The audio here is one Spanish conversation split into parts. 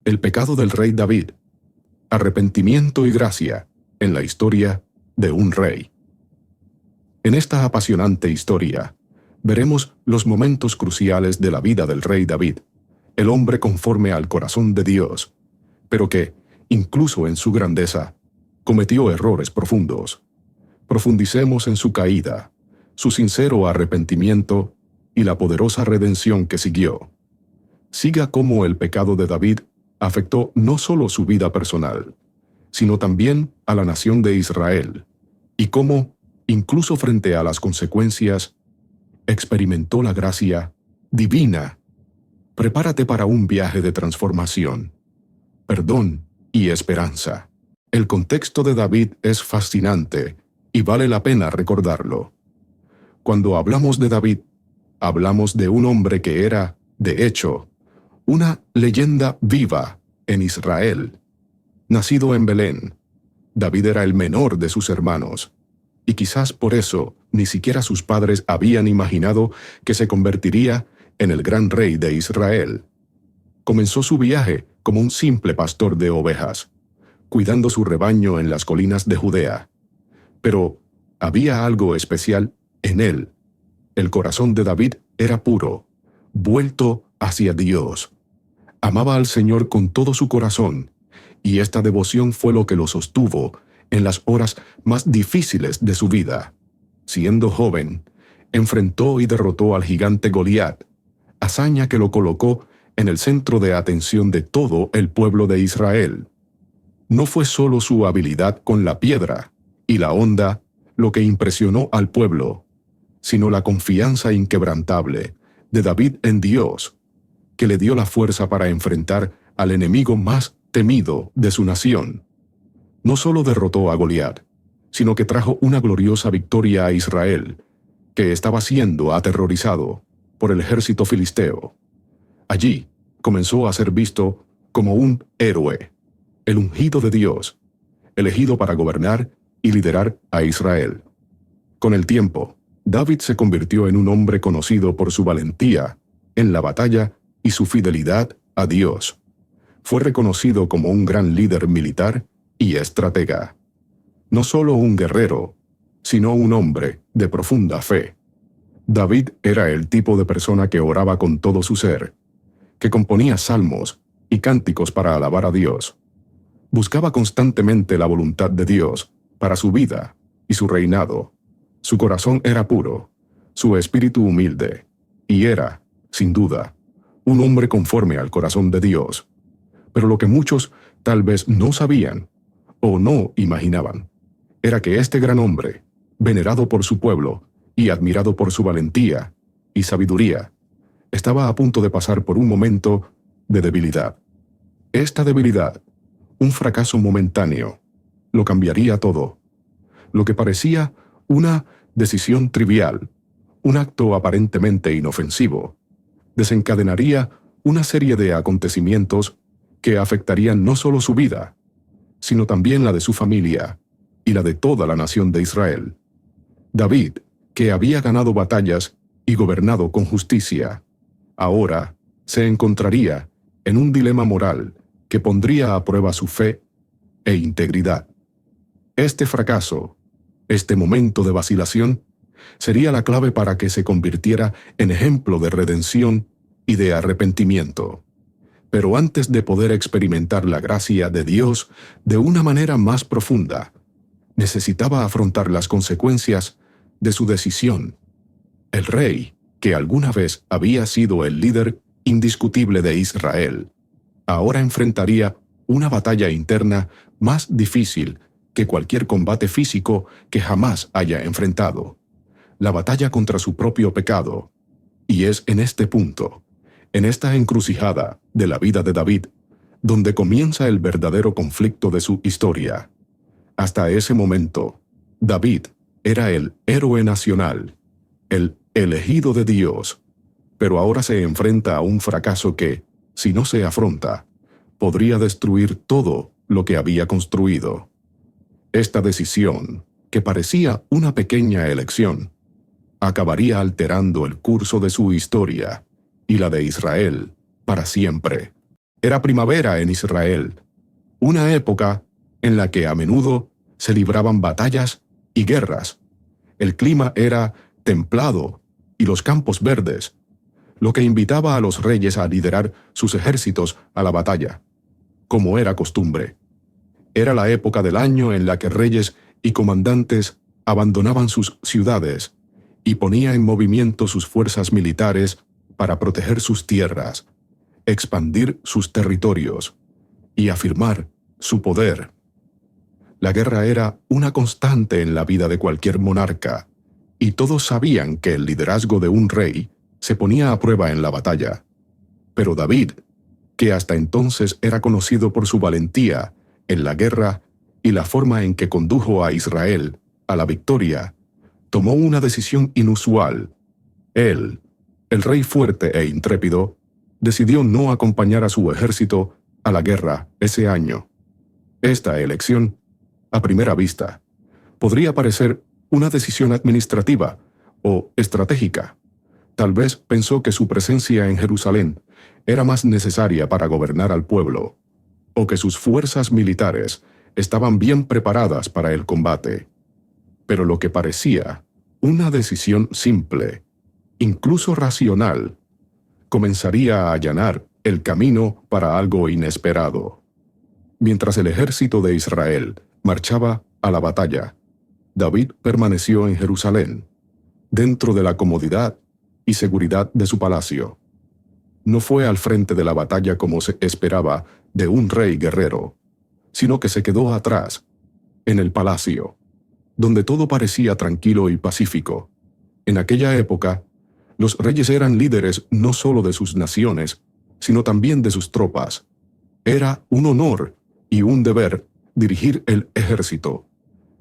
El pecado del rey David. Arrepentimiento y gracia en la historia de un rey. En esta apasionante historia, veremos los momentos cruciales de la vida del rey David, el hombre conforme al corazón de Dios, pero que, incluso en su grandeza, cometió errores profundos. Profundicemos en su caída, su sincero arrepentimiento y la poderosa redención que siguió. Siga cómo el pecado de David afectó no solo su vida personal, sino también a la nación de Israel, y cómo, incluso frente a las consecuencias, experimentó la gracia divina. Prepárate para un viaje de transformación, perdón y esperanza. El contexto de David es fascinante y vale la pena recordarlo. Cuando hablamos de David, hablamos de un hombre que era, de hecho, una leyenda viva en Israel. Nacido en Belén, David era el menor de sus hermanos, y quizás por eso ni siquiera sus padres habían imaginado que se convertiría en el gran rey de Israel. Comenzó su viaje como un simple pastor de ovejas, cuidando su rebaño en las colinas de Judea. Pero había algo especial en él. El corazón de David era puro, vuelto hacia Dios. Amaba al Señor con todo su corazón, y esta devoción fue lo que lo sostuvo en las horas más difíciles de su vida. Siendo joven, enfrentó y derrotó al gigante Goliat, hazaña que lo colocó en el centro de atención de todo el pueblo de Israel. No fue solo su habilidad con la piedra y la honda lo que impresionó al pueblo, sino la confianza inquebrantable de David en Dios, que le dio la fuerza para enfrentar al enemigo más temido de su nación. No solo derrotó a Goliat, sino que trajo una gloriosa victoria a Israel, que estaba siendo aterrorizado por el ejército filisteo. Allí comenzó a ser visto como un héroe, el ungido de Dios, elegido para gobernar y liderar a Israel. Con el tiempo, David se convirtió en un hombre conocido por su valentía en la batalla y su fidelidad a Dios. Fue reconocido como un gran líder militar y estratega. No solo un guerrero, sino un hombre de profunda fe. David era el tipo de persona que oraba con todo su ser, que componía salmos y cánticos para alabar a Dios. Buscaba constantemente la voluntad de Dios para su vida y su reinado. Su corazón era puro, su espíritu humilde, y era, sin duda, un hombre conforme al corazón de Dios. Pero lo que muchos tal vez no sabían o no imaginaban era que este gran hombre, venerado por su pueblo y admirado por su valentía y sabiduría, estaba a punto de pasar por un momento de debilidad. Esta debilidad, un fracaso momentáneo, lo cambiaría todo. Lo que parecía una decisión trivial, un acto aparentemente inofensivo, desencadenaría una serie de acontecimientos que afectarían no solo su vida, sino también la de su familia y la de toda la nación de Israel. David, que había ganado batallas y gobernado con justicia, ahora se encontraría en un dilema moral que pondría a prueba su fe e integridad. Este fracaso, este momento de vacilación, sería la clave para que se convirtiera en ejemplo de redención y de arrepentimiento. Pero antes de poder experimentar la gracia de Dios de una manera más profunda, necesitaba afrontar las consecuencias de su decisión. El rey, que alguna vez había sido el líder indiscutible de Israel, ahora enfrentaría una batalla interna más difícil que cualquier combate físico que jamás haya enfrentado. La batalla contra su propio pecado. Y es en este punto, en esta encrucijada de la vida de David, donde comienza el verdadero conflicto de su historia. Hasta ese momento, David era el héroe nacional, el elegido de Dios, pero ahora se enfrenta a un fracaso que, si no se afronta, podría destruir todo lo que había construido. Esta decisión, que parecía una pequeña elección, acabaría alterando el curso de su historia y la de Israel para siempre. Era primavera en Israel, una época en la que a menudo se libraban batallas y guerras. El clima era templado y los campos verdes, lo que invitaba a los reyes a liderar sus ejércitos a la batalla, como era costumbre. Era la época del año en la que reyes y comandantes abandonaban sus ciudades y ponían en movimiento sus fuerzas militares para proteger sus tierras, expandir sus territorios y afirmar su poder. La guerra era una constante en la vida de cualquier monarca, y todos sabían que el liderazgo de un rey se ponía a prueba en la batalla. Pero David, que hasta entonces era conocido por su valentía en la guerra y la forma en que condujo a Israel a la victoria, tomó una decisión inusual. Él, el rey fuerte e intrépido, decidió no acompañar a su ejército a la guerra ese año. Esta elección, a primera vista, podría parecer una decisión administrativa o estratégica. Tal vez pensó que su presencia en Jerusalén era más necesaria para gobernar al pueblo, o que sus fuerzas militares estaban bien preparadas para el combate. Pero lo que parecía una decisión simple, incluso racional, comenzaría a allanar el camino para algo inesperado. Mientras el ejército de Israel marchaba a la batalla, David permaneció en Jerusalén, dentro de la comodidad y seguridad de su palacio. No fue al frente de la batalla como se esperaba de un rey guerrero, sino que se quedó atrás, en el palacio, donde todo parecía tranquilo y pacífico. En aquella época, los reyes eran líderes no solo de sus naciones, sino también de sus tropas. Era un honor y un deber dirigir el ejército.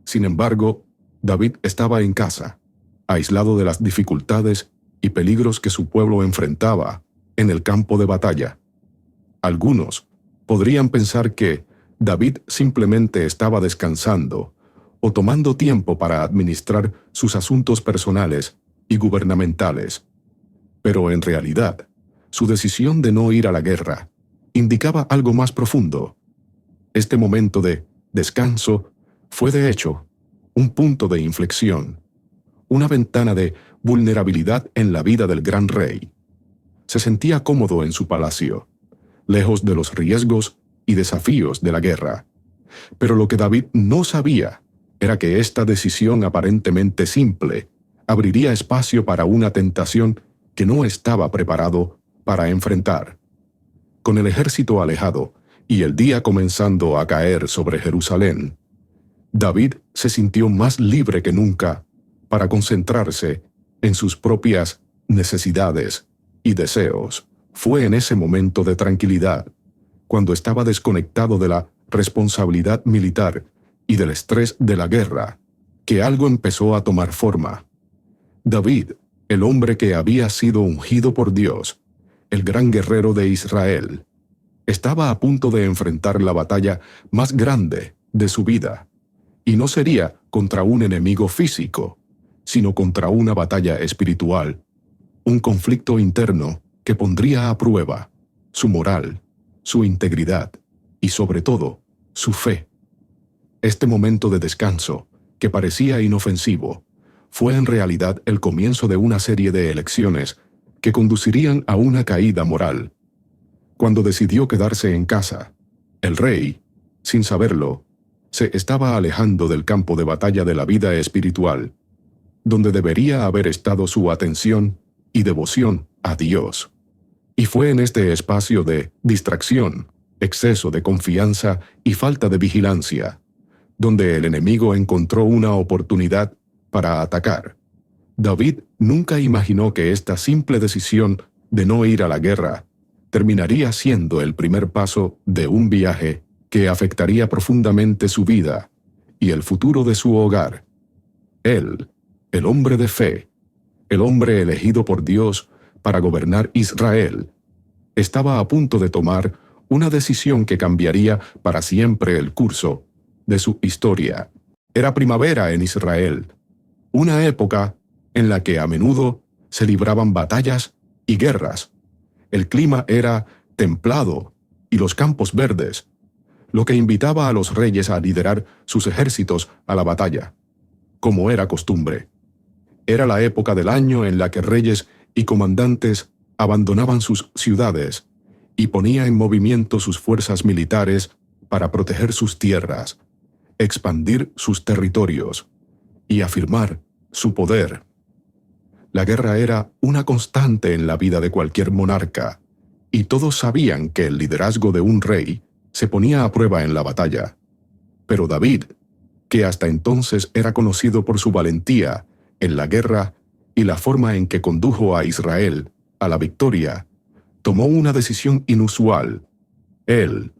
Sin embargo, David estaba en casa, aislado de las dificultades y peligros que su pueblo enfrentaba en el campo de batalla. Algunos podrían pensar que David simplemente estaba descansando o tomando tiempo para administrar sus asuntos personales y gubernamentales. Pero en realidad, su decisión de no ir a la guerra indicaba algo más profundo. Este momento de descanso fue de hecho un punto de inflexión, una ventana de vulnerabilidad en la vida del gran rey. Se sentía cómodo en su palacio, lejos de los riesgos y desafíos de la guerra. Pero lo que David no sabía era que esta decisión aparentemente simple abriría espacio para una tentación que no estaba preparado para enfrentar. Con el ejército alejado y el día comenzando a caer sobre Jerusalén, David se sintió más libre que nunca para concentrarse en sus propias necesidades y deseos. Fue en ese momento de tranquilidad, cuando estaba desconectado de la responsabilidad militar y del estrés de la guerra, que algo empezó a tomar forma. David, el hombre que había sido ungido por Dios, el gran guerrero de Israel, estaba a punto de enfrentar la batalla más grande de su vida, y no sería contra un enemigo físico, sino contra una batalla espiritual, un conflicto interno que pondría a prueba su moral, su integridad y sobre todo, su fe. Este momento de descanso, que parecía inofensivo, fue en realidad el comienzo de una serie de elecciones que conducirían a una caída moral. Cuando decidió quedarse en casa, el rey, sin saberlo, se estaba alejando del campo de batalla de la vida espiritual, donde debería haber estado su atención y devoción a Dios. Y fue en este espacio de distracción, exceso de confianza y falta de vigilancia, donde el enemigo encontró una oportunidad para atacar. David nunca imaginó que esta simple decisión de no ir a la guerra terminaría siendo el primer paso de un viaje que afectaría profundamente su vida y el futuro de su hogar. Él, el hombre de fe, el hombre elegido por Dios para gobernar Israel, estaba a punto de tomar una decisión que cambiaría para siempre el curso de su historia. Era primavera en Israel, una época en la que a menudo se libraban batallas y guerras. El clima era templado y los campos verdes, lo que invitaba a los reyes a liderar sus ejércitos a la batalla, como era costumbre. Era la época del año en la que reyes y comandantes abandonaban sus ciudades y ponía en movimiento sus fuerzas militares para proteger sus tierras, expandir sus territorios y afirmar su poder. La guerra era una constante en la vida de cualquier monarca, y todos sabían que el liderazgo de un rey se ponía a prueba en la batalla. Pero David, que hasta entonces era conocido por su valentía en la guerra y la forma en que condujo a Israel a la victoria, tomó una decisión inusual. Él,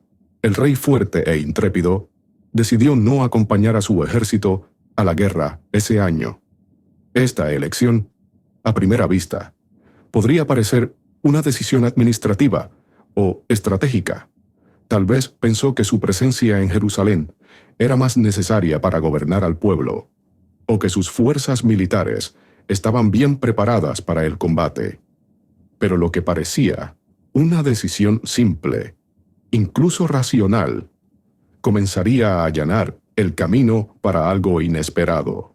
el rey fuerte e intrépido, decidió no acompañar a su ejército a la guerra ese año. Esta elección, a primera vista, podría parecer una decisión administrativa o estratégica. Tal vez pensó que su presencia en Jerusalén era más necesaria para gobernar al pueblo, o que sus fuerzas militares estaban bien preparadas para el combate. Pero lo que parecía una decisión simple, incluso racional, comenzaría a allanar el camino para algo inesperado.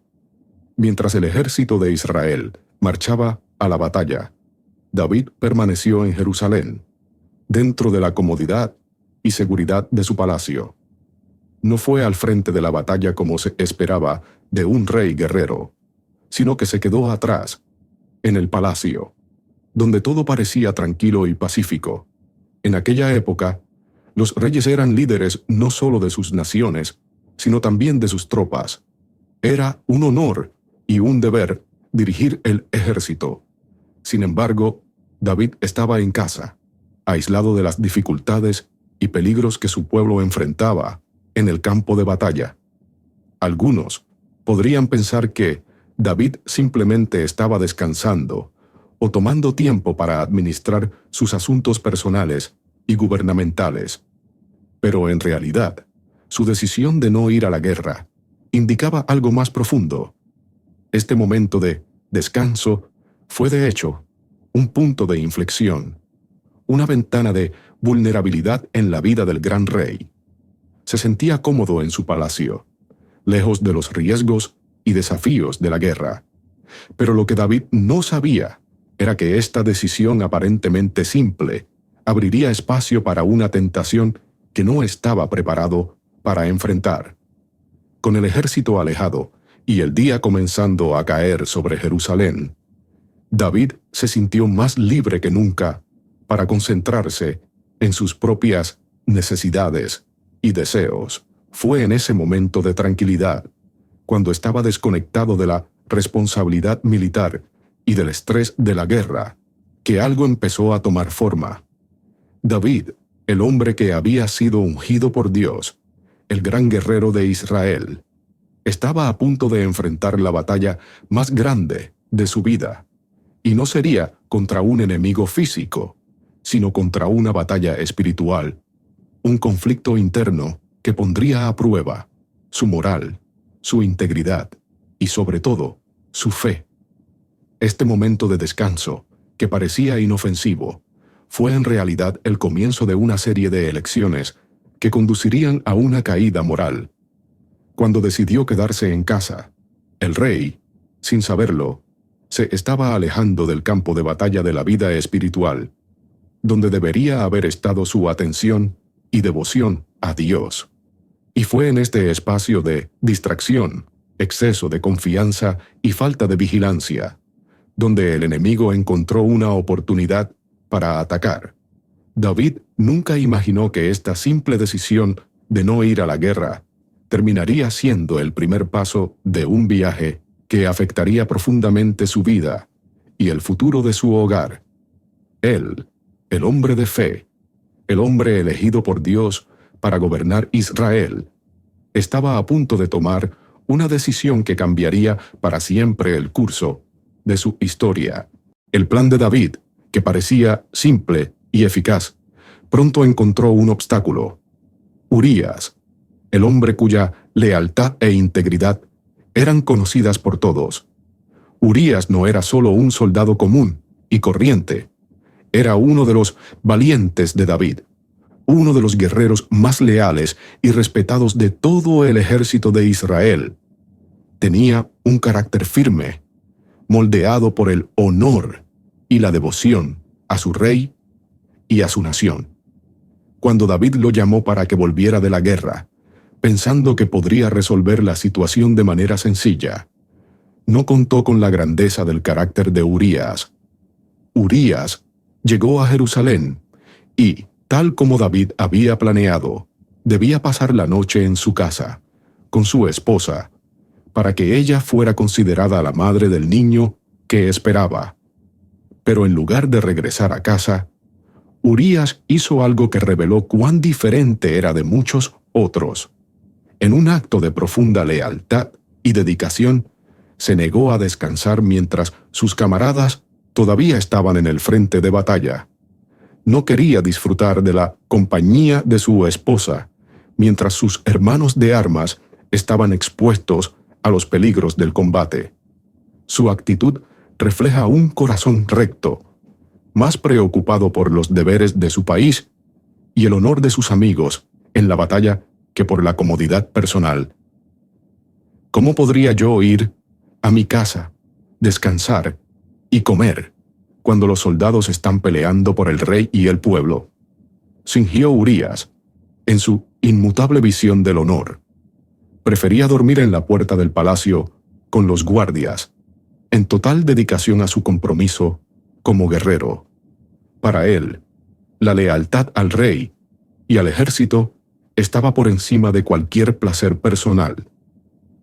Mientras el ejército de Israel marchaba a la batalla, David permaneció en Jerusalén, dentro de la comodidad y seguridad de su palacio. No fue al frente de la batalla como se esperaba de un rey guerrero, sino que se quedó atrás, en el palacio, donde todo parecía tranquilo y pacífico. En aquella época, los reyes eran líderes no solo de sus naciones, sino también de sus tropas. Era un honor y un deber dirigir el ejército. Sin embargo, David estaba en casa, aislado de las dificultades y peligros que su pueblo enfrentaba en el campo de batalla. Algunos podrían pensar que David simplemente estaba descansando o tomando tiempo para administrar sus asuntos personales y gubernamentales. Pero en realidad, su decisión de no ir a la guerra indicaba algo más profundo. Este momento de descanso fue de hecho un punto de inflexión, una ventana de vulnerabilidad en la vida del gran rey. Se sentía cómodo en su palacio, lejos de los riesgos y desafíos de la guerra. Pero lo que David no sabía era que esta decisión aparentemente simple abriría espacio para una tentación que no estaba preparado para enfrentar. Con el ejército alejado y el día comenzando a caer sobre Jerusalén, David se sintió más libre que nunca para concentrarse en sus propias necesidades y deseos. Fue en ese momento de tranquilidad, cuando estaba desconectado de la responsabilidad militar y del estrés de la guerra, que algo empezó a tomar forma. David, el hombre que había sido ungido por Dios, el gran guerrero de Israel, estaba a punto de enfrentar la batalla más grande de su vida, y no sería contra un enemigo físico, sino contra una batalla espiritual, un conflicto interno que pondría a prueba su moral, su integridad y sobre todo, su fe. Este momento de descanso, que parecía inofensivo, fue en realidad el comienzo de una serie de elecciones que conducirían a una caída moral. Cuando decidió quedarse en casa, el rey, sin saberlo, se estaba alejando del campo de batalla de la vida espiritual, donde debería haber estado su atención y devoción a Dios. Y fue en este espacio de distracción, exceso de confianza y falta de vigilancia, donde el enemigo encontró una oportunidad para atacar. David nunca imaginó que esta simple decisión de no ir a la guerra terminaría siendo el primer paso de un viaje que afectaría profundamente su vida y el futuro de su hogar. Él, el hombre de fe, el hombre elegido por Dios para gobernar Israel, estaba a punto de tomar una decisión que cambiaría para siempre el curso de su historia. El plan de David, que parecía simple y eficaz, pronto encontró un obstáculo. Urías, el hombre cuya lealtad e integridad eran conocidas por todos. Urías no era solo un soldado común y corriente, era uno de los valientes de David, uno de los guerreros más leales y respetados de todo el ejército de Israel. Tenía un carácter firme, moldeado por el honor y la devoción a su rey y a su nación. Cuando David lo llamó para que volviera de la guerra, pensando que podría resolver la situación de manera sencilla, no contó con la grandeza del carácter de Urías. Urías llegó a Jerusalén y, tal como David había planeado, debía pasar la noche en su casa, con su esposa, para que ella fuera considerada la madre del niño que esperaba. Pero en lugar de regresar a casa, Urías hizo algo que reveló cuán diferente era de muchos otros. En un acto de profunda lealtad y dedicación, se negó a descansar mientras sus camaradas todavía estaban en el frente de batalla. No quería disfrutar de la compañía de su esposa, mientras sus hermanos de armas estaban expuestos a los peligros del combate. Su actitud refleja un corazón recto, más preocupado por los deberes de su país y el honor de sus amigos en la batalla que por la comodidad personal. ¿Cómo podría yo ir a mi casa, descansar y comer cuando los soldados están peleando por el rey y el pueblo? Fingió Urías, en su inmutable visión del honor. Prefería dormir en la puerta del palacio con los guardias, en total dedicación a su compromiso como guerrero. Para él, la lealtad al rey y al ejército estaba por encima de cualquier placer personal.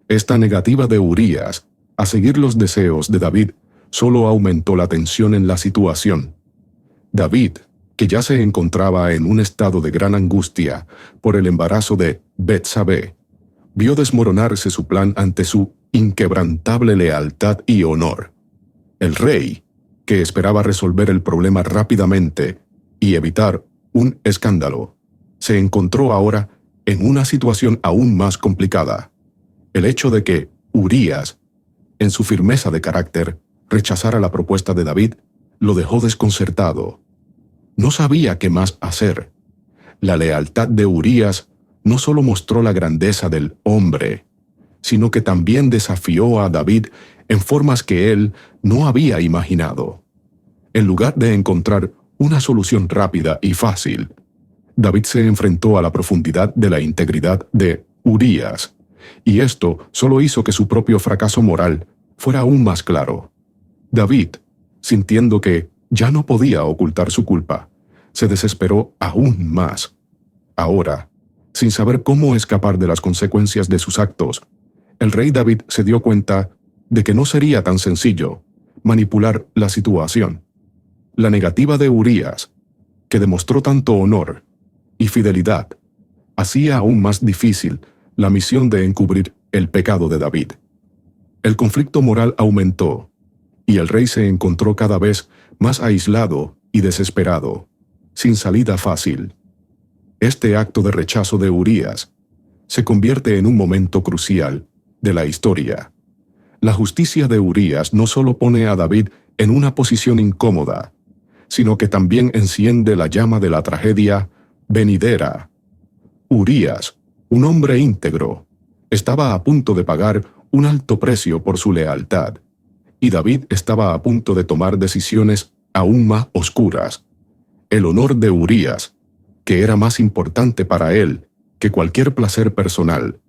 Esta negativa de Urías a seguir los deseos de David solo aumentó la tensión en la situación. David, que ya se encontraba en un estado de gran angustia por el embarazo de Betsabé, vio desmoronarse su plan ante su inquebrantable lealtad y honor. El rey, que esperaba resolver el problema rápidamente y evitar un escándalo, se encontró ahora en una situación aún más complicada. El hecho de que Urías, en su firmeza de carácter, rechazara la propuesta de David, lo dejó desconcertado. No sabía qué más hacer. La lealtad de Urías no solo mostró la grandeza del hombre, sino que también desafió a David en formas que él no había imaginado. En lugar de encontrar una solución rápida y fácil, David se enfrentó a la profundidad de la integridad de Urías, y esto solo hizo que su propio fracaso moral fuera aún más claro. David, sintiendo que ya no podía ocultar su culpa, se desesperó aún más. Ahora, sin saber cómo escapar de las consecuencias de sus actos, el rey David se dio cuenta de que no sería tan sencillo manipular la situación. La negativa de Urías, que demostró tanto honor y fidelidad, hacía aún más difícil la misión de encubrir el pecado de David. El conflicto moral aumentó, y el rey se encontró cada vez más aislado y desesperado, sin salida fácil. Este acto de rechazo de Urías se convierte en un momento crucial de la historia. La justicia de Urías no solo pone a David en una posición incómoda, sino que también enciende la llama de la tragedia venidera. Urías, un hombre íntegro, estaba a punto de pagar un alto precio por su lealtad, y David estaba a punto de tomar decisiones aún más oscuras. El honor de Urías, que era más importante para él que cualquier placer personal,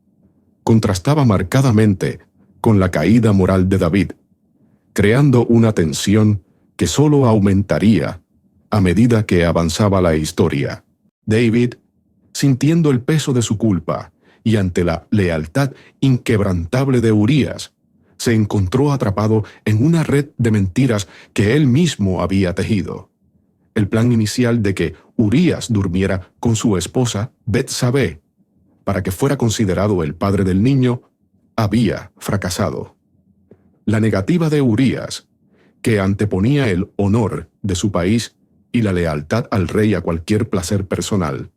contrastaba marcadamente con la caída moral de David, creando una tensión que solo aumentaría a medida que avanzaba la historia. David, sintiendo el peso de su culpa y ante la lealtad inquebrantable de Urías, se encontró atrapado en una red de mentiras que él mismo había tejido. El plan inicial de que Urías durmiera con su esposa Betsabé, para que fuera considerado el padre del niño, había fracasado. La negativa de Urías, que anteponía el honor de su país y la lealtad al rey a cualquier placer personal,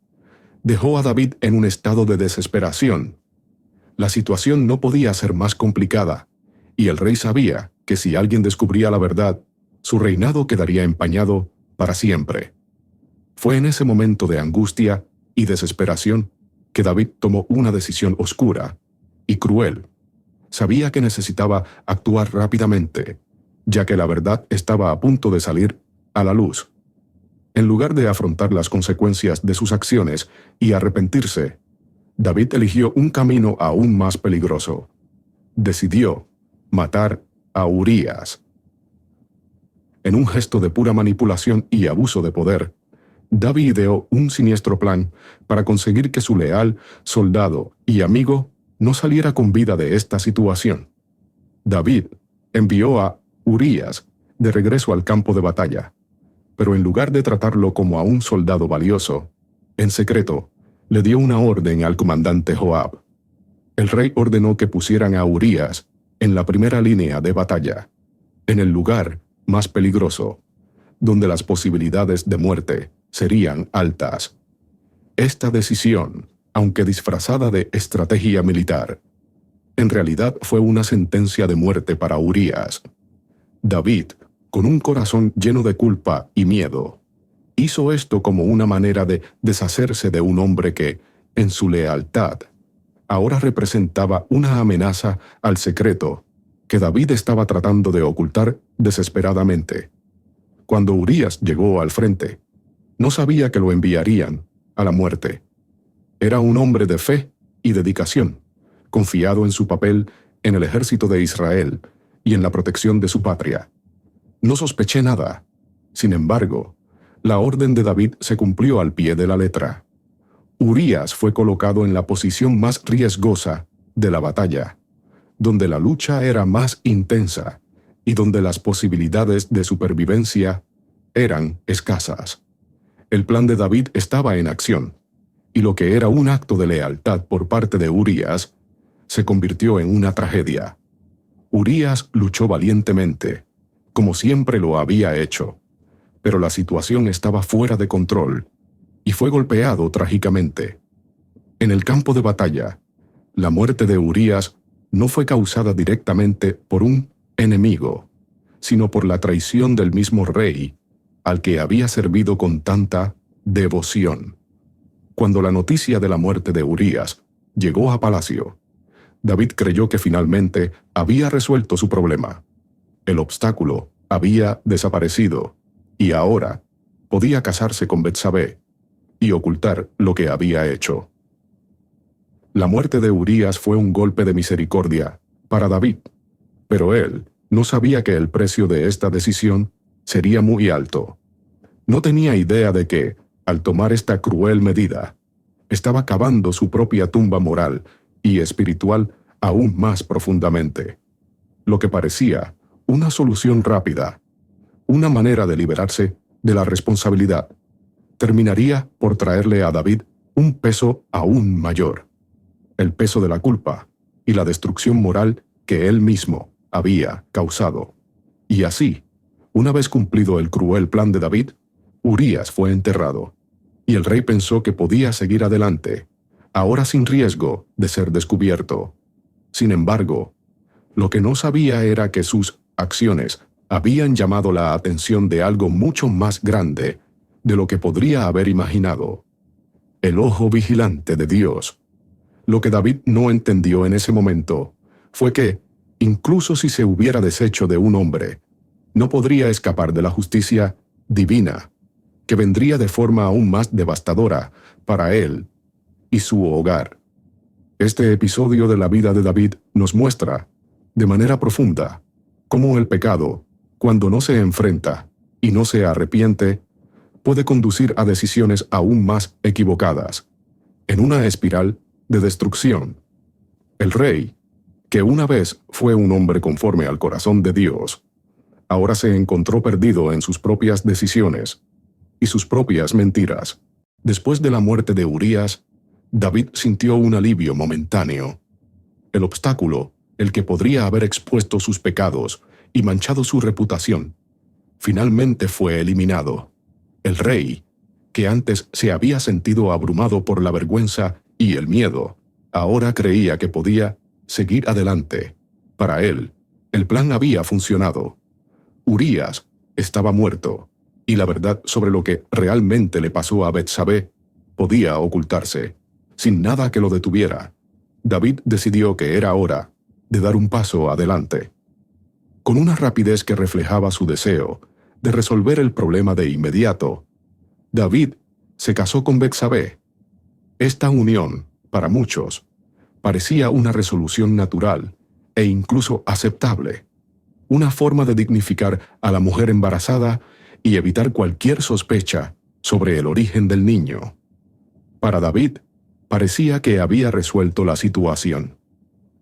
dejó a David en un estado de desesperación. La situación no podía ser más complicada, y el rey sabía que si alguien descubría la verdad, su reinado quedaría empañado para siempre. Fue en ese momento de angustia y desesperación que David tomó una decisión oscura y cruel. Sabía que necesitaba actuar rápidamente, ya que la verdad estaba a punto de salir a la luz. En lugar de afrontar las consecuencias de sus acciones y arrepentirse, David eligió un camino aún más peligroso. Decidió matar a Urías. En un gesto de pura manipulación y abuso de poder, David ideó un siniestro plan para conseguir que su leal soldado y amigo no saliera con vida de esta situación. David envió a Urías de regreso al campo de batalla, pero en lugar de tratarlo como a un soldado valioso, en secreto, le dio una orden al comandante Joab. El rey ordenó que pusieran a Urías en la primera línea de batalla, en el lugar más peligroso, donde las posibilidades de muerte serían altas. Esta decisión, aunque disfrazada de estrategia militar, en realidad fue una sentencia de muerte para Urías. David, con un corazón lleno de culpa y miedo, hizo esto como una manera de deshacerse de un hombre que, en su lealtad, ahora representaba una amenaza al secreto que David estaba tratando de ocultar desesperadamente. Cuando Urías llegó al frente, no sabía que lo enviarían a la muerte. Era un hombre de fe y dedicación, confiado en su papel en el ejército de Israel y en la protección de su patria. No sospeché nada. Sin embargo, la orden de David se cumplió al pie de la letra. Urías fue colocado en la posición más riesgosa de la batalla, donde la lucha era más intensa y donde las posibilidades de supervivencia eran escasas. El plan de David estaba en acción, y lo que era un acto de lealtad por parte de Urías se convirtió en una tragedia. Urías luchó valientemente, como siempre lo había hecho, pero la situación estaba fuera de control y fue golpeado trágicamente. En el campo de batalla, la muerte de Urías no fue causada directamente por un enemigo, sino por la traición del mismo rey, al que había servido con tanta devoción. Cuando la noticia de la muerte de Urías llegó a palacio, David creyó que finalmente había resuelto su problema. El obstáculo había desaparecido, y ahora podía casarse con Betsabé y ocultar lo que había hecho. La muerte de Urías fue un golpe de misericordia para David, pero él no sabía que el precio de esta decisión sería muy alto. No tenía idea de que, al tomar esta cruel medida, estaba cavando su propia tumba moral y espiritual aún más profundamente. Lo que parecía una solución rápida, una manera de liberarse de la responsabilidad, terminaría por traerle a David un peso aún mayor, el peso de la culpa y la destrucción moral que él mismo había causado. Y así, una vez cumplido el cruel plan de David, Urías fue enterrado, y el rey pensó que podía seguir adelante, ahora sin riesgo de ser descubierto. Sin embargo, lo que no sabía era que sus acciones habían llamado la atención de algo mucho más grande de lo que podría haber imaginado: el ojo vigilante de Dios. Lo que David no entendió en ese momento fue que, incluso si se hubiera deshecho de un hombre, no podría escapar de la justicia divina, que vendría de forma aún más devastadora para él y su hogar. Este episodio de la vida de David nos muestra, de manera profunda, cómo el pecado, cuando no se enfrenta y no se arrepiente, puede conducir a decisiones aún más equivocadas, en una espiral de destrucción. El rey, que una vez fue un hombre conforme al corazón de Dios, ahora se encontró perdido en sus propias decisiones y sus propias mentiras. Después de la muerte de Urías, David sintió un alivio momentáneo. El obstáculo, el que podría haber expuesto sus pecados y manchado su reputación, finalmente fue eliminado. El rey, que antes se había sentido abrumado por la vergüenza y el miedo, ahora creía que podía seguir adelante. Para él, el plan había funcionado. Urías estaba muerto, y la verdad sobre lo que realmente le pasó a Betsabé podía ocultarse, sin nada que lo detuviera. David decidió que era hora de dar un paso adelante. Con una rapidez que reflejaba su deseo de resolver el problema de inmediato, David se casó con Betsabé. Esta unión, para muchos, parecía una resolución natural e incluso aceptable, una forma de dignificar a la mujer embarazada y evitar cualquier sospecha sobre el origen del niño. Para David, parecía que había resuelto la situación,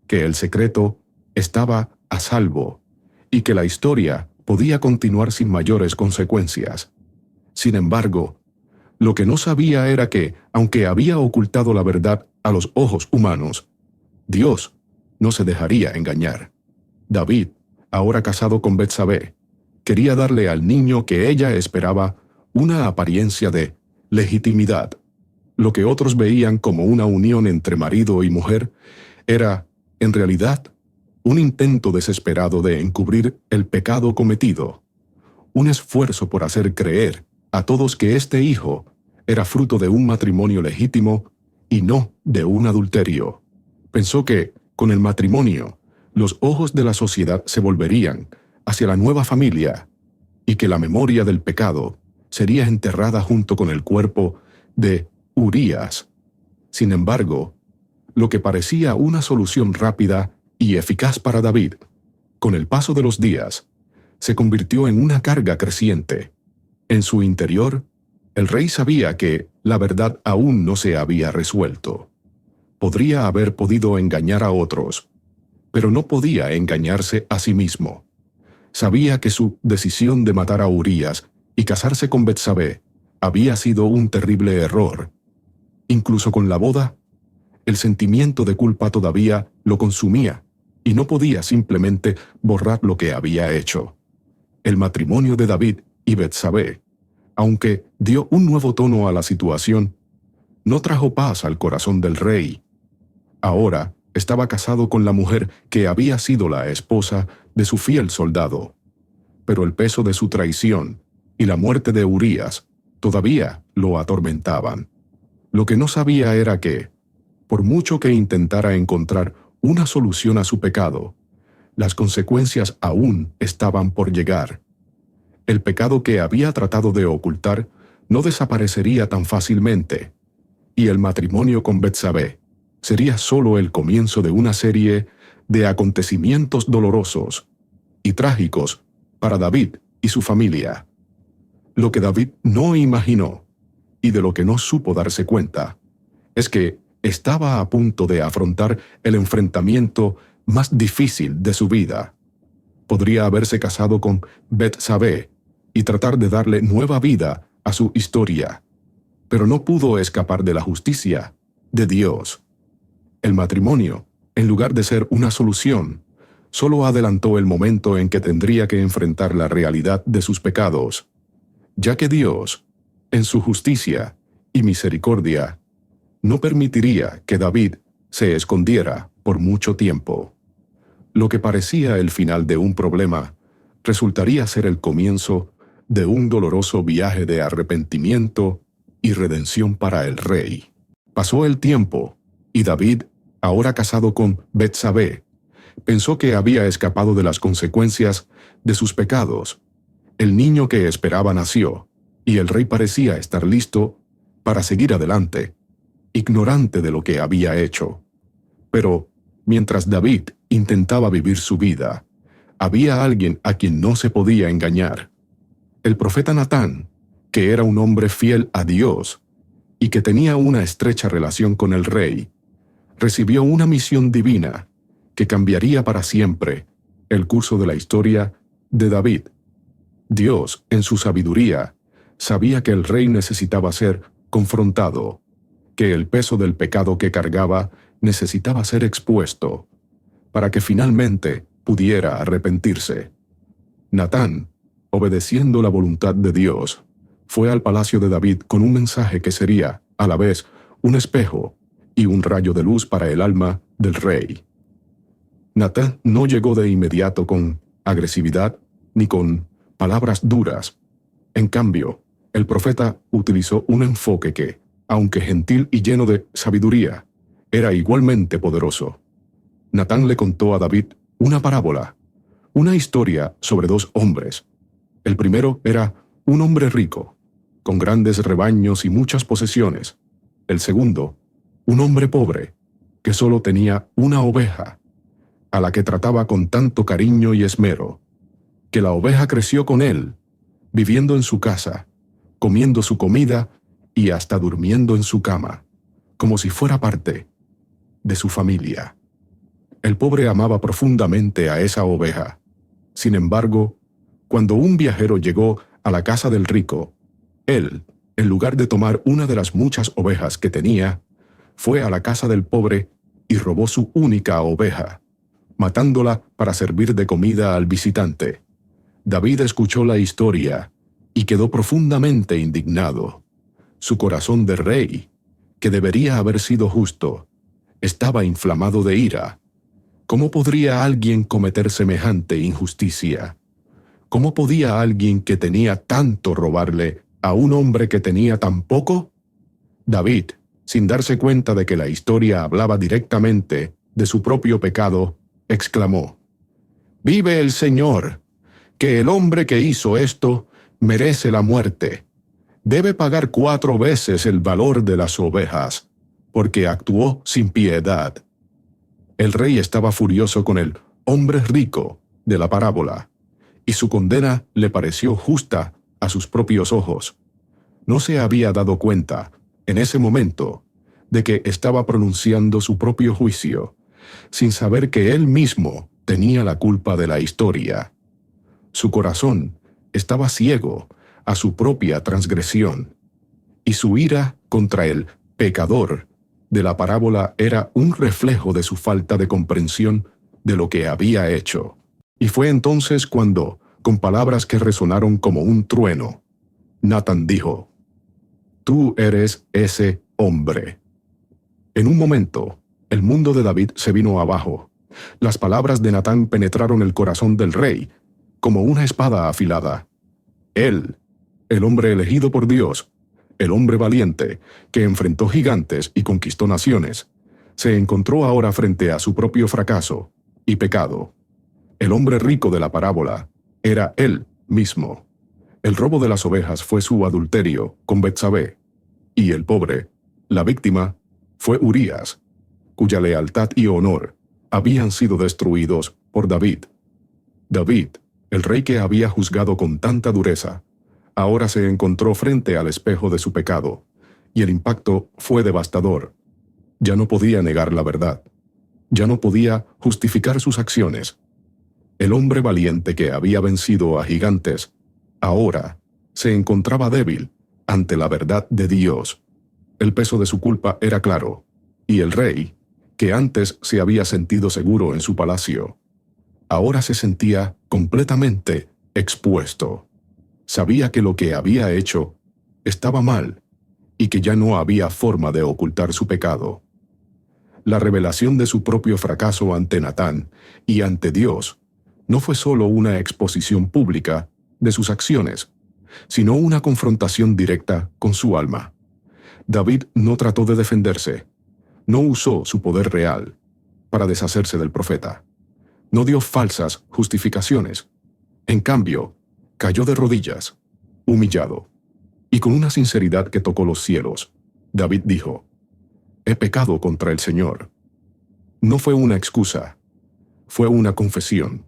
que el secreto estaba a salvo y que la historia podía continuar sin mayores consecuencias. Sin embargo, lo que no sabía era que, aunque había ocultado la verdad a los ojos humanos, Dios no se dejaría engañar. David, ahora casado con Betsabé, quería darle al niño que ella esperaba una apariencia de legitimidad. Lo que otros veían como una unión entre marido y mujer era, en realidad, un intento desesperado de encubrir el pecado cometido, un esfuerzo por hacer creer a todos que este hijo era fruto de un matrimonio legítimo y no de un adulterio. Pensó que, con el matrimonio, los ojos de la sociedad se volverían hacia la nueva familia y que la memoria del pecado sería enterrada junto con el cuerpo de Urías. Sin embargo, lo que parecía una solución rápida y eficaz para David, con el paso de los días, se convirtió en una carga creciente. En su interior, el rey sabía que la verdad aún no se había resuelto. Podría haber podido engañar a otros, pero no podía engañarse a sí mismo. Sabía que su decisión de matar a Urías y casarse con Betsabé había sido un terrible error. Incluso con la boda, el sentimiento de culpa todavía lo consumía y no podía simplemente borrar lo que había hecho. El matrimonio de David y Betsabé, aunque dio un nuevo tono a la situación, no trajo paz al corazón del rey. Ahora estaba casado con la mujer que había sido la esposa de su fiel soldado, pero el peso de su traición y la muerte de Urías todavía lo atormentaban. Lo que no sabía era que, por mucho que intentara encontrar una solución a su pecado, las consecuencias aún estaban por llegar. El pecado que había tratado de ocultar no desaparecería tan fácilmente, y el matrimonio con Betsabé sería solo el comienzo de una serie de acontecimientos dolorosos y trágicos para David y su familia. Lo que David no imaginó, y de lo que no supo darse cuenta, es que estaba a punto de afrontar el enfrentamiento más difícil de su vida. Podría haberse casado con Betsabé y tratar de darle nueva vida a su historia, pero no pudo escapar de la justicia de Dios. El matrimonio, en lugar de ser una solución, solo adelantó el momento en que tendría que enfrentar la realidad de sus pecados, ya que Dios, en su justicia y misericordia, no permitiría que David se escondiera por mucho tiempo. Lo que parecía el final de un problema resultaría ser el comienzo de un doloroso viaje de arrepentimiento y redención para el rey. Pasó el tiempo, y David, ahora casado con Betsabé, pensó que había escapado de las consecuencias de sus pecados. El niño que esperaba nació, y el rey parecía estar listo para seguir adelante, ignorante de lo que había hecho. Pero, mientras David intentaba vivir su vida, había alguien a quien no se podía engañar. El profeta Natán, que era un hombre fiel a Dios y que tenía una estrecha relación con el rey, recibió una misión divina que cambiaría para siempre el curso de la historia de David. Dios, en su sabiduría, sabía que el rey necesitaba ser confrontado, que el peso del pecado que cargaba necesitaba ser expuesto, para que finalmente pudiera arrepentirse. Natán, obedeciendo la voluntad de Dios, fue al palacio de David con un mensaje que sería, a la vez, un espejo y un rayo de luz para el alma del rey. Natán no llegó de inmediato con agresividad ni con palabras duras. En cambio, el profeta utilizó un enfoque que, aunque gentil y lleno de sabiduría, era igualmente poderoso. Natán le contó a David una parábola, una historia sobre dos hombres. El primero era un hombre rico, con grandes rebaños y muchas posesiones. El segundo, un hombre pobre, que solo tenía una oveja, a la que trataba con tanto cariño y esmero, que la oveja creció con él, viviendo en su casa, comiendo su comida y hasta durmiendo en su cama, como si fuera parte de su familia. El pobre amaba profundamente a esa oveja. Sin embargo, cuando un viajero llegó a la casa del rico, él, en lugar de tomar una de las muchas ovejas que tenía, fue a la casa del pobre y robó su única oveja, matándola para servir de comida al visitante. David escuchó la historia y quedó profundamente indignado. Su corazón de rey, que debería haber sido justo, estaba inflamado de ira. ¿Cómo podría alguien cometer semejante injusticia? ¿Cómo podía alguien que tenía tanto robarle a un hombre que tenía tan poco? David, sin darse cuenta de que la historia hablaba directamente de su propio pecado, exclamó: «¡Vive el Señor! Que el hombre que hizo esto merece la muerte. Debe pagar 4 veces el valor de las ovejas, porque actuó sin piedad». El rey estaba furioso con el hombre rico de la parábola, y su condena le pareció justa a sus propios ojos. No se había dado cuenta, en ese momento, de que estaba pronunciando su propio juicio, sin saber que él mismo tenía la culpa de la historia. Su corazón estaba ciego a su propia transgresión, y su ira contra el pecador de la parábola era un reflejo de su falta de comprensión de lo que había hecho. Y fue entonces cuando, con palabras que resonaron como un trueno, Natán dijo: «Tú eres ese hombre». En un momento, el mundo de David se vino abajo. Las palabras de Natán penetraron el corazón del rey, como una espada afilada. Él, el hombre elegido por Dios, el hombre valiente, que enfrentó gigantes y conquistó naciones, se encontró ahora frente a su propio fracaso y pecado. El hombre rico de la parábola era él mismo. El robo de las ovejas fue su adulterio con Betsabé, y el pobre, la víctima, fue Urías, cuya lealtad y honor habían sido destruidos por David. David, el rey que había juzgado con tanta dureza, ahora se encontró frente al espejo de su pecado, y el impacto fue devastador. Ya no podía negar la verdad. Ya no podía justificar sus acciones. El hombre valiente que había vencido a gigantes, ahora se encontraba débil ante la verdad de Dios. El peso de su culpa era claro, y el rey, que antes se había sentido seguro en su palacio, ahora se sentía completamente expuesto. Sabía que lo que había hecho estaba mal y que ya no había forma de ocultar su pecado. La revelación de su propio fracaso ante Natán y ante Dios no fue solo una exposición pública de sus acciones, sino una confrontación directa con su alma. David no trató de defenderse, no usó su poder real para deshacerse del profeta, no dio falsas justificaciones. En cambio, cayó de rodillas, humillado, y con una sinceridad que tocó los cielos. David dijo: «He pecado contra el Señor». No fue una excusa, fue una confesión.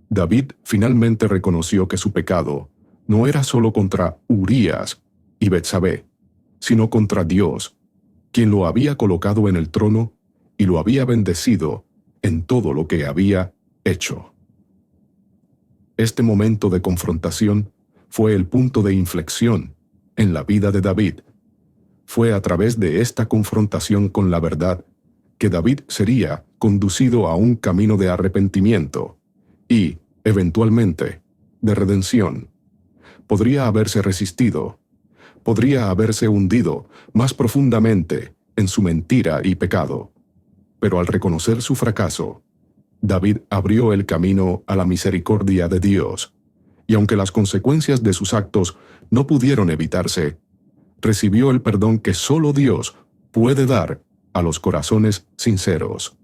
David finalmente reconoció que su pecado no era solo contra Urías y Betsabé, sino contra Dios, quien lo había colocado en el trono y lo había bendecido en todo lo que había hecho. Este momento de confrontación fue el punto de inflexión en la vida de David. Fue a través de esta confrontación con la verdad que David sería conducido a un camino de arrepentimiento y, eventualmente, de redención. Podría haberse resistido, podría haberse hundido más profundamente en su mentira y pecado, pero al reconocer su fracaso, David abrió el camino a la misericordia de Dios, y aunque las consecuencias de sus actos no pudieron evitarse, recibió el perdón que solo Dios puede dar a los corazones sinceros.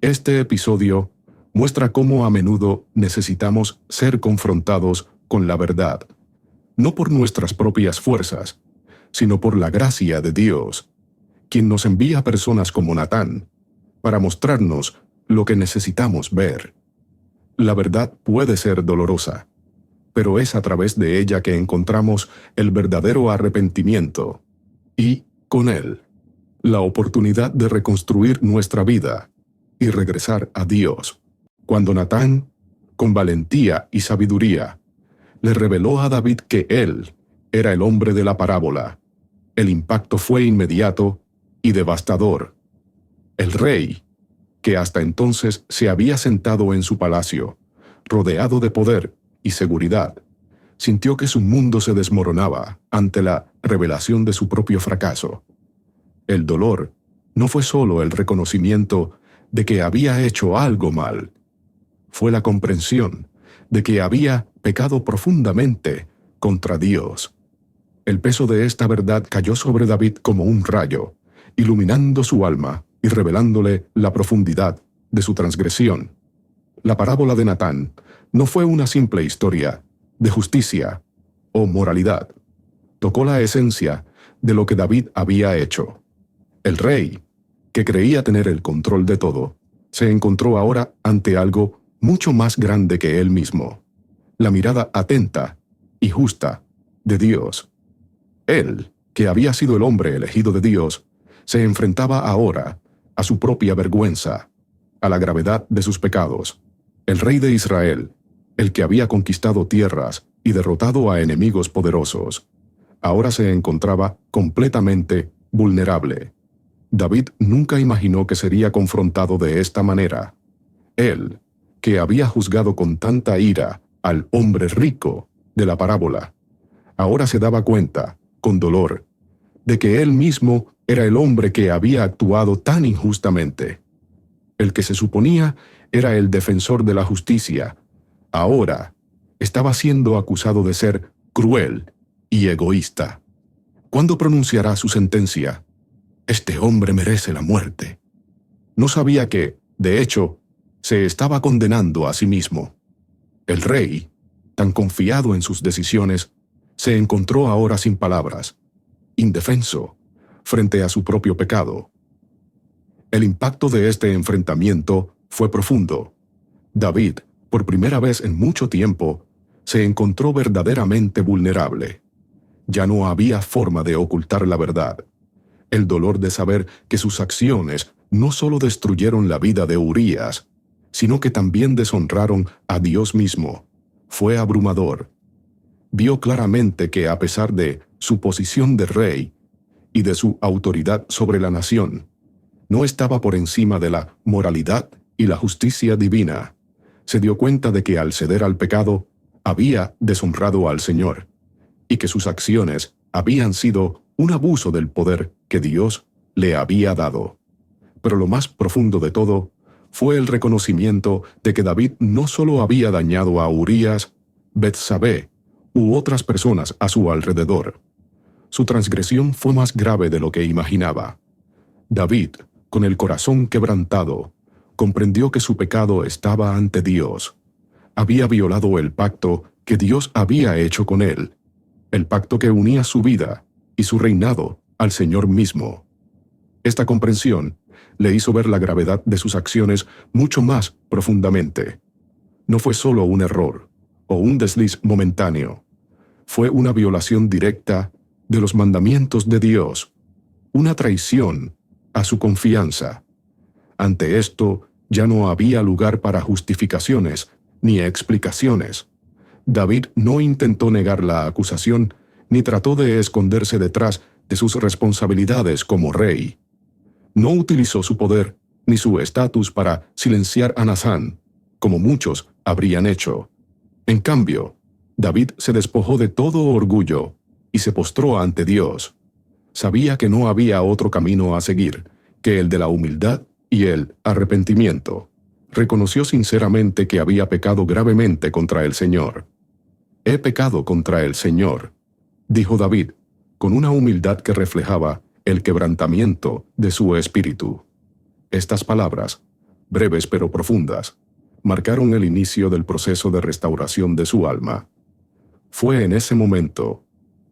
Este episodio muestra cómo a menudo necesitamos ser confrontados con la verdad, no por nuestras propias fuerzas, sino por la gracia de Dios, quien nos envía a personas como Natán para mostrarnos lo que necesitamos ver. La verdad puede ser dolorosa, pero es a través de ella que encontramos el verdadero arrepentimiento y, con él, la oportunidad de reconstruir nuestra vida y regresar a Dios. Cuando Natán, con valentía y sabiduría, le reveló a David que él era el hombre de la parábola, el impacto fue inmediato y devastador. El rey, que hasta entonces se había sentado en su palacio, rodeado de poder y seguridad, sintió que su mundo se desmoronaba ante la revelación de su propio fracaso. El dolor no fue solo el reconocimiento de que había hecho algo mal, fue la comprensión de que había pecado profundamente contra Dios. El peso de esta verdad cayó sobre David como un rayo, iluminando su alma y revelándole la profundidad de su transgresión. La parábola de Natán no fue una simple historia de justicia o moralidad. Tocó la esencia de lo que David había hecho. El rey, que creía tener el control de todo, se encontró ahora ante algo mucho más grande que él mismo: la mirada atenta y justa de Dios. Él, que había sido el hombre elegido de Dios, se enfrentaba ahora a su propia vergüenza, a la gravedad de sus pecados. El rey de Israel, el que había conquistado tierras y derrotado a enemigos poderosos, ahora se encontraba completamente vulnerable. David nunca imaginó que sería confrontado de esta manera. Él, que había juzgado con tanta ira al hombre rico de la parábola, ahora se daba cuenta, con dolor, de que él mismo era el hombre que había actuado tan injustamente. El que se suponía era el defensor de la justicia, ahora estaba siendo acusado de ser cruel y egoísta. ¿Cuándo pronunciará su sentencia? Este hombre merece la muerte. No sabía que, de hecho, se estaba condenando a sí mismo. El rey, tan confiado en sus decisiones, se encontró ahora sin palabras, indefenso, frente a su propio pecado. El impacto de este enfrentamiento fue profundo. David, por primera vez en mucho tiempo, se encontró verdaderamente vulnerable. Ya no había forma de ocultar la verdad. El dolor de saber que sus acciones no solo destruyeron la vida de Urías, sino que también deshonraron a Dios mismo, fue abrumador. Vio claramente que a pesar de su posición de rey y de su autoridad sobre la nación, no estaba por encima de la moralidad y la justicia divina. Se dio cuenta de que al ceder al pecado, había deshonrado al Señor, y que sus acciones habían sido un abuso del poder que Dios le había dado. Pero lo más profundo de todo fue el reconocimiento de que David no solo había dañado a Urías, Betsabé u otras personas a su alrededor. Su transgresión fue más grave de lo que imaginaba. David, con el corazón quebrantado, comprendió que su pecado estaba ante Dios. Había violado el pacto que Dios había hecho con él, el pacto que unía su vida y su reinado al Señor mismo. Esta comprensión le hizo ver la gravedad de sus acciones mucho más profundamente. No fue solo un error o un desliz momentáneo. Fue una violación directa de los mandamientos de Dios, una traición a su confianza. Ante esto, ya no había lugar para justificaciones ni explicaciones. David no intentó negar la acusación ni trató de esconderse detrás de sus responsabilidades como rey. No utilizó su poder ni su estatus para silenciar a Natán, como muchos habrían hecho. En cambio, David se despojó de todo orgullo y se postró ante Dios. Sabía que no había otro camino a seguir que el de la humildad y el arrepentimiento. Reconoció sinceramente que había pecado gravemente contra el Señor. «He pecado contra el Señor», dijo David, con una humildad que reflejaba el quebrantamiento de su espíritu. Estas palabras, breves pero profundas, marcaron el inicio del proceso de restauración de su alma. Fue en ese momento,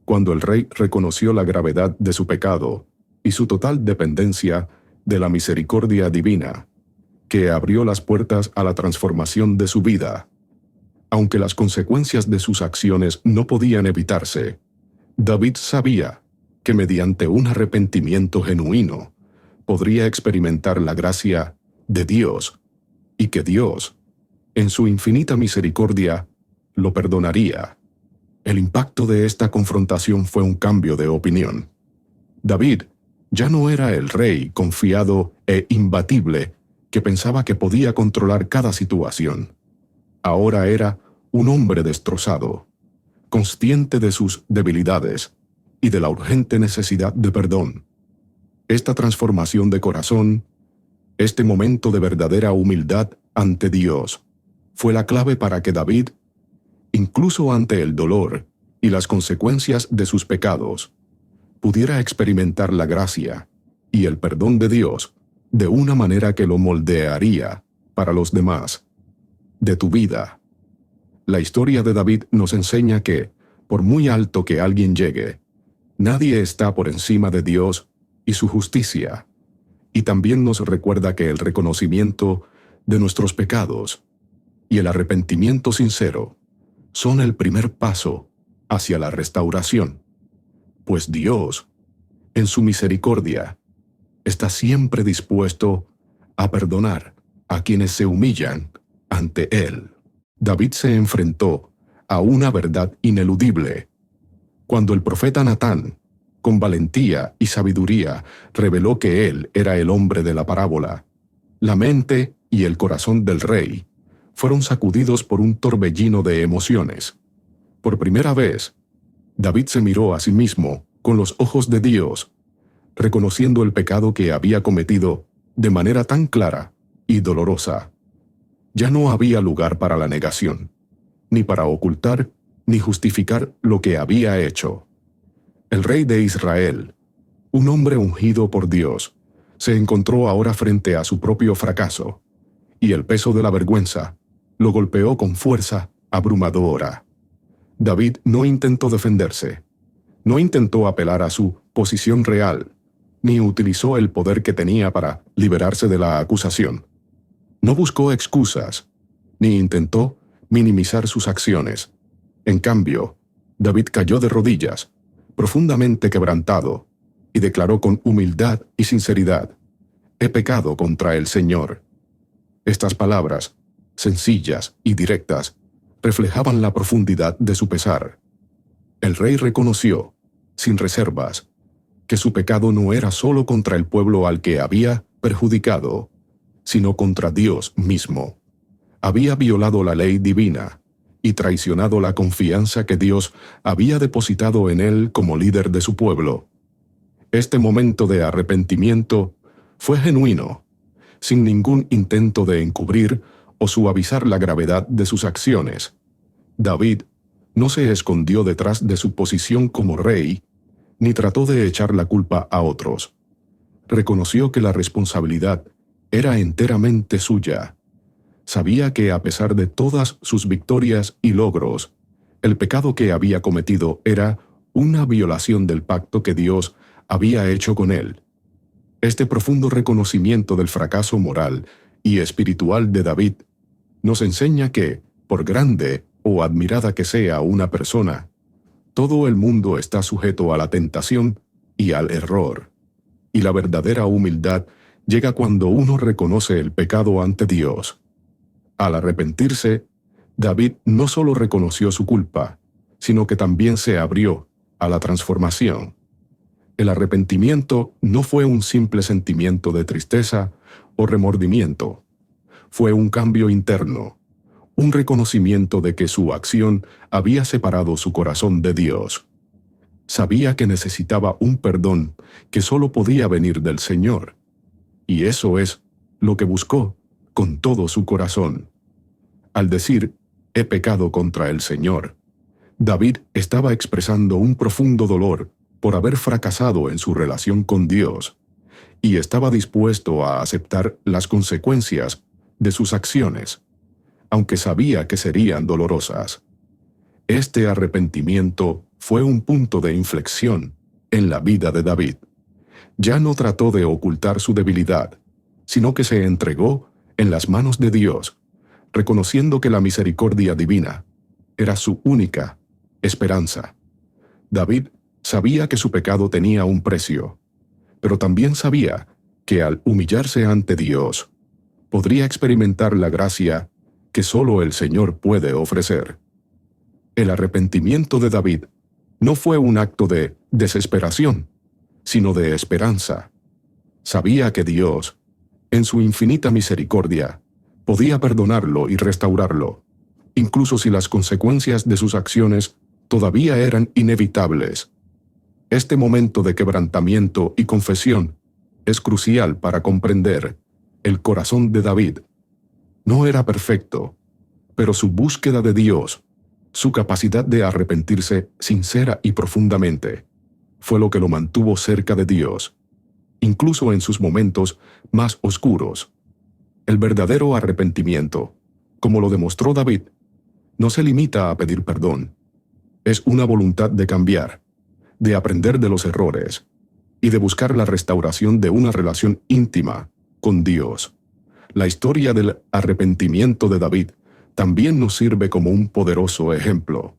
cuando el rey reconoció la gravedad de su pecado y su total dependencia de la misericordia divina, que abrió las puertas a la transformación de su vida. Aunque las consecuencias de sus acciones no podían evitarse, David sabía que mediante un arrepentimiento genuino podría experimentar la gracia de Dios y que Dios, en su infinita misericordia, lo perdonaría. El impacto de esta confrontación fue un cambio de opinión. David ya no era el rey confiado e imbatible que pensaba que podía controlar cada situación. Ahora era un hombre destrozado, consciente de sus debilidades y de la urgente necesidad de perdón. Esta transformación de corazón, este momento de verdadera humildad ante Dios, fue la clave para que David, incluso ante el dolor y las consecuencias de sus pecados, pudiera experimentar la gracia y el perdón de Dios de una manera que lo moldearía para los demás. De tu vida. La historia de David nos enseña que, por muy alto que alguien llegue, nadie está por encima de Dios y su justicia. Y también nos recuerda que el reconocimiento de nuestros pecados y el arrepentimiento sincero son el primer paso hacia la restauración. Pues Dios, en su misericordia, está siempre dispuesto a perdonar a quienes se humillan ante Él. David se enfrentó a una verdad ineludible. Cuando el profeta Natán, con valentía y sabiduría, reveló que él era el hombre de la parábola, la mente y el corazón del rey fueron sacudidos por un torbellino de emociones. Por primera vez, David se miró a sí mismo con los ojos de Dios, reconociendo el pecado que había cometido de manera tan clara y dolorosa. Ya no había lugar para la negación, ni para ocultar ni justificar lo que había hecho. El rey de Israel, un hombre ungido por Dios, se encontró ahora frente a su propio fracaso, y el peso de la vergüenza lo golpeó con fuerza abrumadora. David no intentó defenderse, no intentó apelar a su posición real, ni utilizó el poder que tenía para liberarse de la acusación. No buscó excusas, ni intentó minimizar sus acciones. En cambio, David cayó de rodillas, profundamente quebrantado, y declaró con humildad y sinceridad: «He pecado contra el Señor». Estas palabras, sencillas y directas, reflejaban la profundidad de su pesar. El rey reconoció, sin reservas, que su pecado no era solo contra el pueblo al que había perjudicado, sino contra Dios mismo. Había violado la ley divina y traicionado la confianza que Dios había depositado en él como líder de su pueblo. Este momento de arrepentimiento fue genuino, sin ningún intento de encubrir o suavizar la gravedad de sus acciones. David no se escondió detrás de su posición como rey, ni trató de echar la culpa a otros. Reconoció que la responsabilidad era enteramente suya. Sabía que a pesar de todas sus victorias y logros, el pecado que había cometido era una violación del pacto que Dios había hecho con él. Este profundo reconocimiento del fracaso moral y espiritual de David nos enseña que, por grande o admirada que sea una persona, todo el mundo está sujeto a la tentación y al error. Y la verdadera humildad llega cuando uno reconoce el pecado ante Dios. Al arrepentirse, David no solo reconoció su culpa, sino que también se abrió a la transformación. El arrepentimiento no fue un simple sentimiento de tristeza o remordimiento. Fue un cambio interno, un reconocimiento de que su acción había separado su corazón de Dios. Sabía que necesitaba un perdón que solo podía venir del Señor, y eso es lo que buscó con todo su corazón. Al decir, «he pecado contra el Señor», David estaba expresando un profundo dolor por haber fracasado en su relación con Dios, y estaba dispuesto a aceptar las consecuencias de sus acciones, aunque sabía que serían dolorosas. Este arrepentimiento fue un punto de inflexión en la vida de David. Ya no trató de ocultar su debilidad, sino que se entregó en las manos de Dios, reconociendo que la misericordia divina era su única esperanza. David sabía que su pecado tenía un precio, pero también sabía que al humillarse ante Dios, podría experimentar la gracia que solo el Señor puede ofrecer. El arrepentimiento de David no fue un acto de desesperación, sino de esperanza. Sabía que Dios, en su infinita misericordia, podía perdonarlo y restaurarlo, incluso si las consecuencias de sus acciones todavía eran inevitables. Este momento de quebrantamiento y confesión es crucial para comprender el corazón de David. No era perfecto, pero su búsqueda de Dios, su capacidad de arrepentirse sincera y profundamente, fue lo que lo mantuvo cerca de Dios, incluso en sus momentos más oscuros. El verdadero arrepentimiento, como lo demostró David, no se limita a pedir perdón. Es una voluntad de cambiar, de aprender de los errores y de buscar la restauración de una relación íntima con Dios. La historia del arrepentimiento de David también nos sirve como un poderoso ejemplo.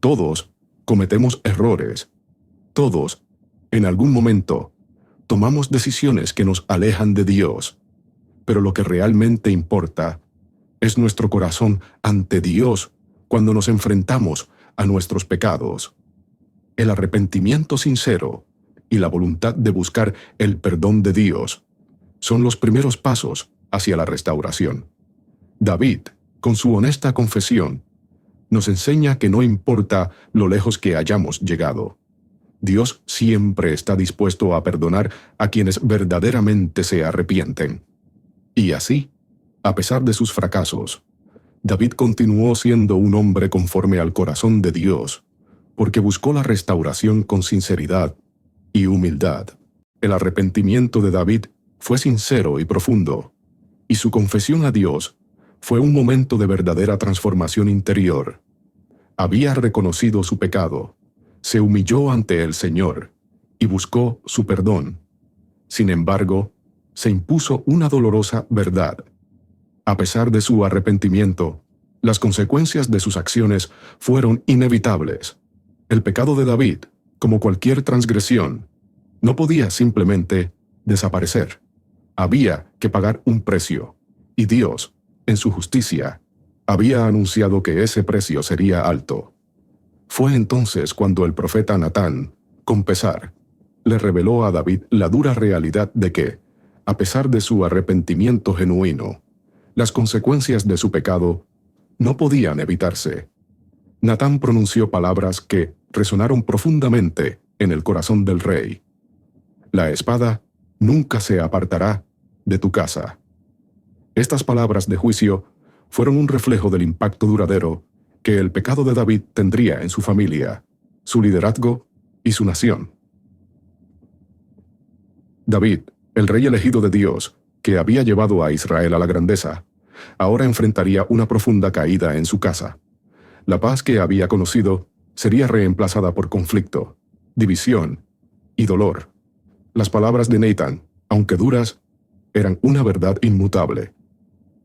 Todos cometemos errores. Todos, en algún momento, tomamos decisiones que nos alejan de Dios. Pero lo que realmente importa es nuestro corazón ante Dios cuando nos enfrentamos a nuestros pecados. El arrepentimiento sincero y la voluntad de buscar el perdón de Dios son los primeros pasos hacia la restauración. David, con su honesta confesión, nos enseña que no importa lo lejos que hayamos llegado, Dios siempre está dispuesto a perdonar a quienes verdaderamente se arrepienten. Y así, a pesar de sus fracasos, David continuó siendo un hombre conforme al corazón de Dios, porque buscó la restauración con sinceridad y humildad. El arrepentimiento de David fue sincero y profundo, y su confesión a Dios fue un momento de verdadera transformación interior. Había reconocido su pecado, se humilló ante el Señor y buscó su perdón. Sin embargo, se impuso una dolorosa verdad. A pesar de su arrepentimiento, las consecuencias de sus acciones fueron inevitables. El pecado de David, como cualquier transgresión, no podía simplemente desaparecer. Había que pagar un precio, y Dios, en su justicia, había anunciado que ese precio sería alto. Fue entonces cuando el profeta Natán, con pesar, le reveló a David la dura realidad de que, a pesar de su arrepentimiento genuino, las consecuencias de su pecado no podían evitarse. Natán pronunció palabras que resonaron profundamente en el corazón del rey. La espada nunca se apartará de tu casa. Estas palabras de juicio fueron un reflejo del impacto duradero que el pecado de David tendría en su familia, su liderazgo y su nación. David, el rey elegido de Dios, que había llevado a Israel a la grandeza, ahora enfrentaría una profunda caída en su casa. La paz que había conocido sería reemplazada por conflicto, división y dolor. Las palabras de Natán, aunque duras, eran una verdad inmutable.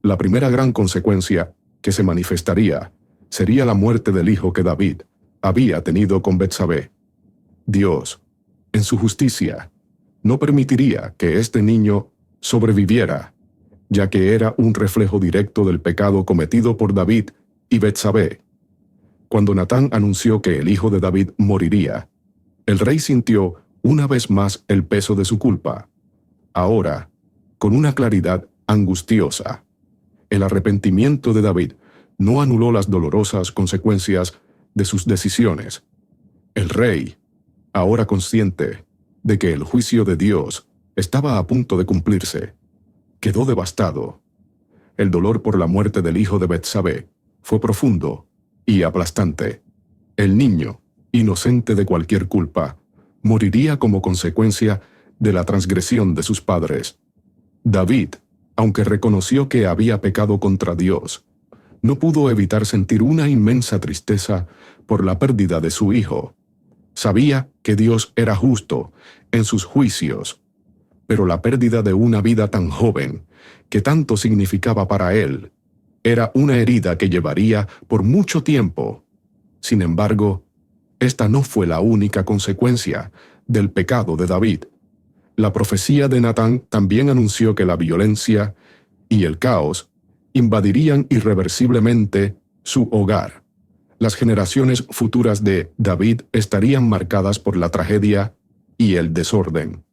La primera gran consecuencia que se manifestaría sería la muerte del hijo que David había tenido con Betsabé. Dios, en su justicia, no permitiría que este niño sobreviviera, ya que era un reflejo directo del pecado cometido por David y Betsabé. Cuando Natán anunció que el hijo de David moriría, el rey sintió una vez más el peso de su culpa. Ahora, con una claridad angustiosa, el arrepentimiento de David no anuló las dolorosas consecuencias de sus decisiones. El rey, ahora consciente de que el juicio de Dios estaba a punto de cumplirse, quedó devastado. El dolor por la muerte del hijo de Betsabé fue profundo y aplastante. El niño, inocente de cualquier culpa, moriría como consecuencia de la transgresión de sus padres. David, aunque reconoció que había pecado contra Dios, no pudo evitar sentir una inmensa tristeza por la pérdida de su hijo. Sabía que Dios era justo en sus juicios, pero la pérdida de una vida tan joven, que tanto significaba para él, era una herida que llevaría por mucho tiempo. Sin embargo, esta no fue la única consecuencia del pecado de David. La profecía de Natán también anunció que la violencia y el caos invadirían irreversiblemente su hogar. Las generaciones futuras de David estarían marcadas por la tragedia y el desorden.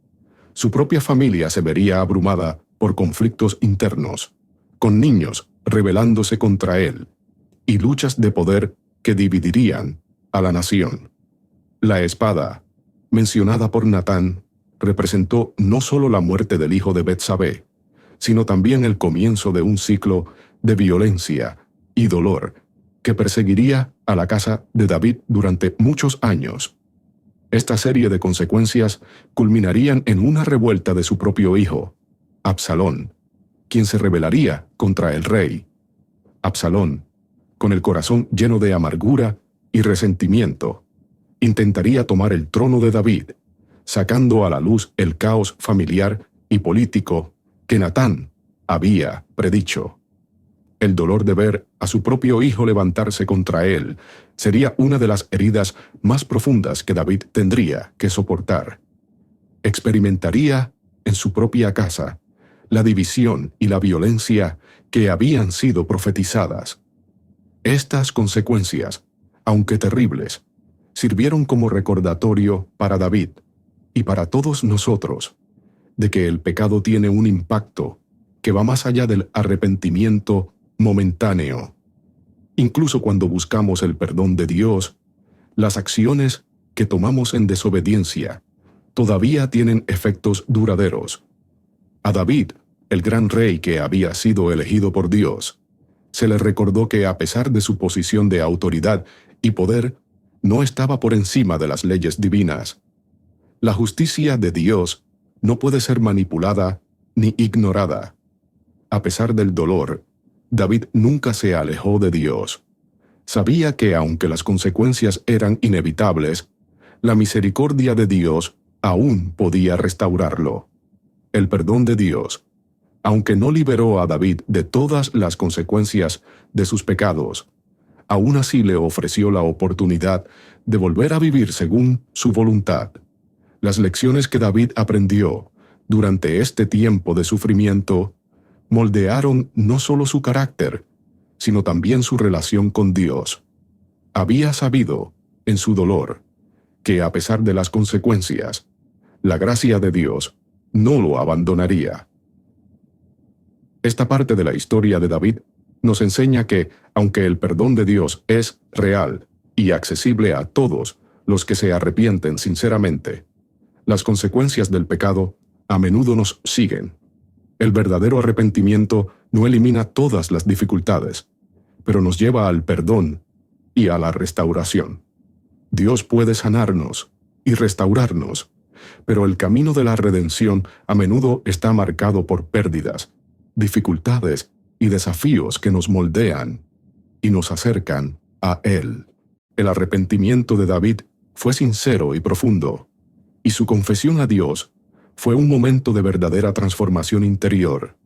Su propia familia se vería abrumada por conflictos internos, con niños rebelándose contra él, y luchas de poder que dividirían a la nación. La espada, mencionada por Natán, representó no solo la muerte del hijo de Betsabé, sino también el comienzo de un ciclo de violencia y dolor que perseguiría a la casa de David durante muchos años. Esta serie de consecuencias culminarían en una revuelta de su propio hijo, Absalón, quien se rebelaría contra el rey. Absalón, con el corazón lleno de amargura y resentimiento, intentaría tomar el trono de David, sacando a la luz el caos familiar y político que Natán había predicho. El dolor de ver a su propio hijo levantarse contra él sería una de las heridas más profundas que David tendría que soportar. Experimentaría en su propia casa la división y la violencia que habían sido profetizadas. Estas consecuencias, aunque terribles, sirvieron como recordatorio para David y para todos nosotros de que el pecado tiene un impacto que va más allá del arrepentimiento momentáneo. Incluso cuando buscamos el perdón de Dios, las acciones que tomamos en desobediencia todavía tienen efectos duraderos. A David, el gran rey que había sido elegido por Dios, se le recordó que a pesar de su posición de autoridad y poder, no estaba por encima de las leyes divinas. La justicia de Dios no puede ser manipulada ni ignorada. A pesar del dolor, David nunca se alejó de Dios. Sabía que aunque las consecuencias eran inevitables, la misericordia de Dios aún podía restaurarlo. El perdón de Dios, aunque no liberó a David de todas las consecuencias de sus pecados, aún así le ofreció la oportunidad de volver a vivir según su voluntad. Las lecciones que David aprendió durante este tiempo de sufrimiento moldearon no solo su carácter, sino también su relación con Dios. Había sabido, en su dolor, que a pesar de las consecuencias, la gracia de Dios no lo abandonaría. Esta parte de la historia de David nos enseña que, aunque el perdón de Dios es real y accesible a todos los que se arrepienten sinceramente, las consecuencias del pecado a menudo nos siguen. El verdadero arrepentimiento no elimina todas las dificultades, pero nos lleva al perdón y a la restauración. Dios puede sanarnos y restaurarnos, pero el camino de la redención a menudo está marcado por pérdidas, dificultades y desafíos que nos moldean y nos acercan a Él. El arrepentimiento de David fue sincero y profundo, y su confesión a Dios fue un momento de verdadera transformación interior.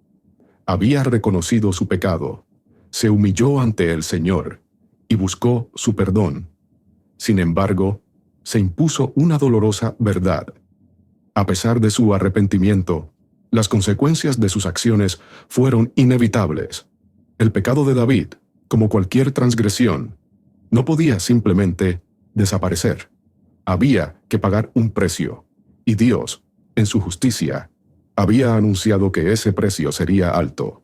Había reconocido su pecado, se humilló ante el Señor y buscó su perdón. Sin embargo, se impuso una dolorosa verdad. A pesar de su arrepentimiento, las consecuencias de sus acciones fueron inevitables. El pecado de David, como cualquier transgresión, no podía simplemente desaparecer. Había que pagar un precio, y Dios, en su justicia, había anunciado que ese precio sería alto.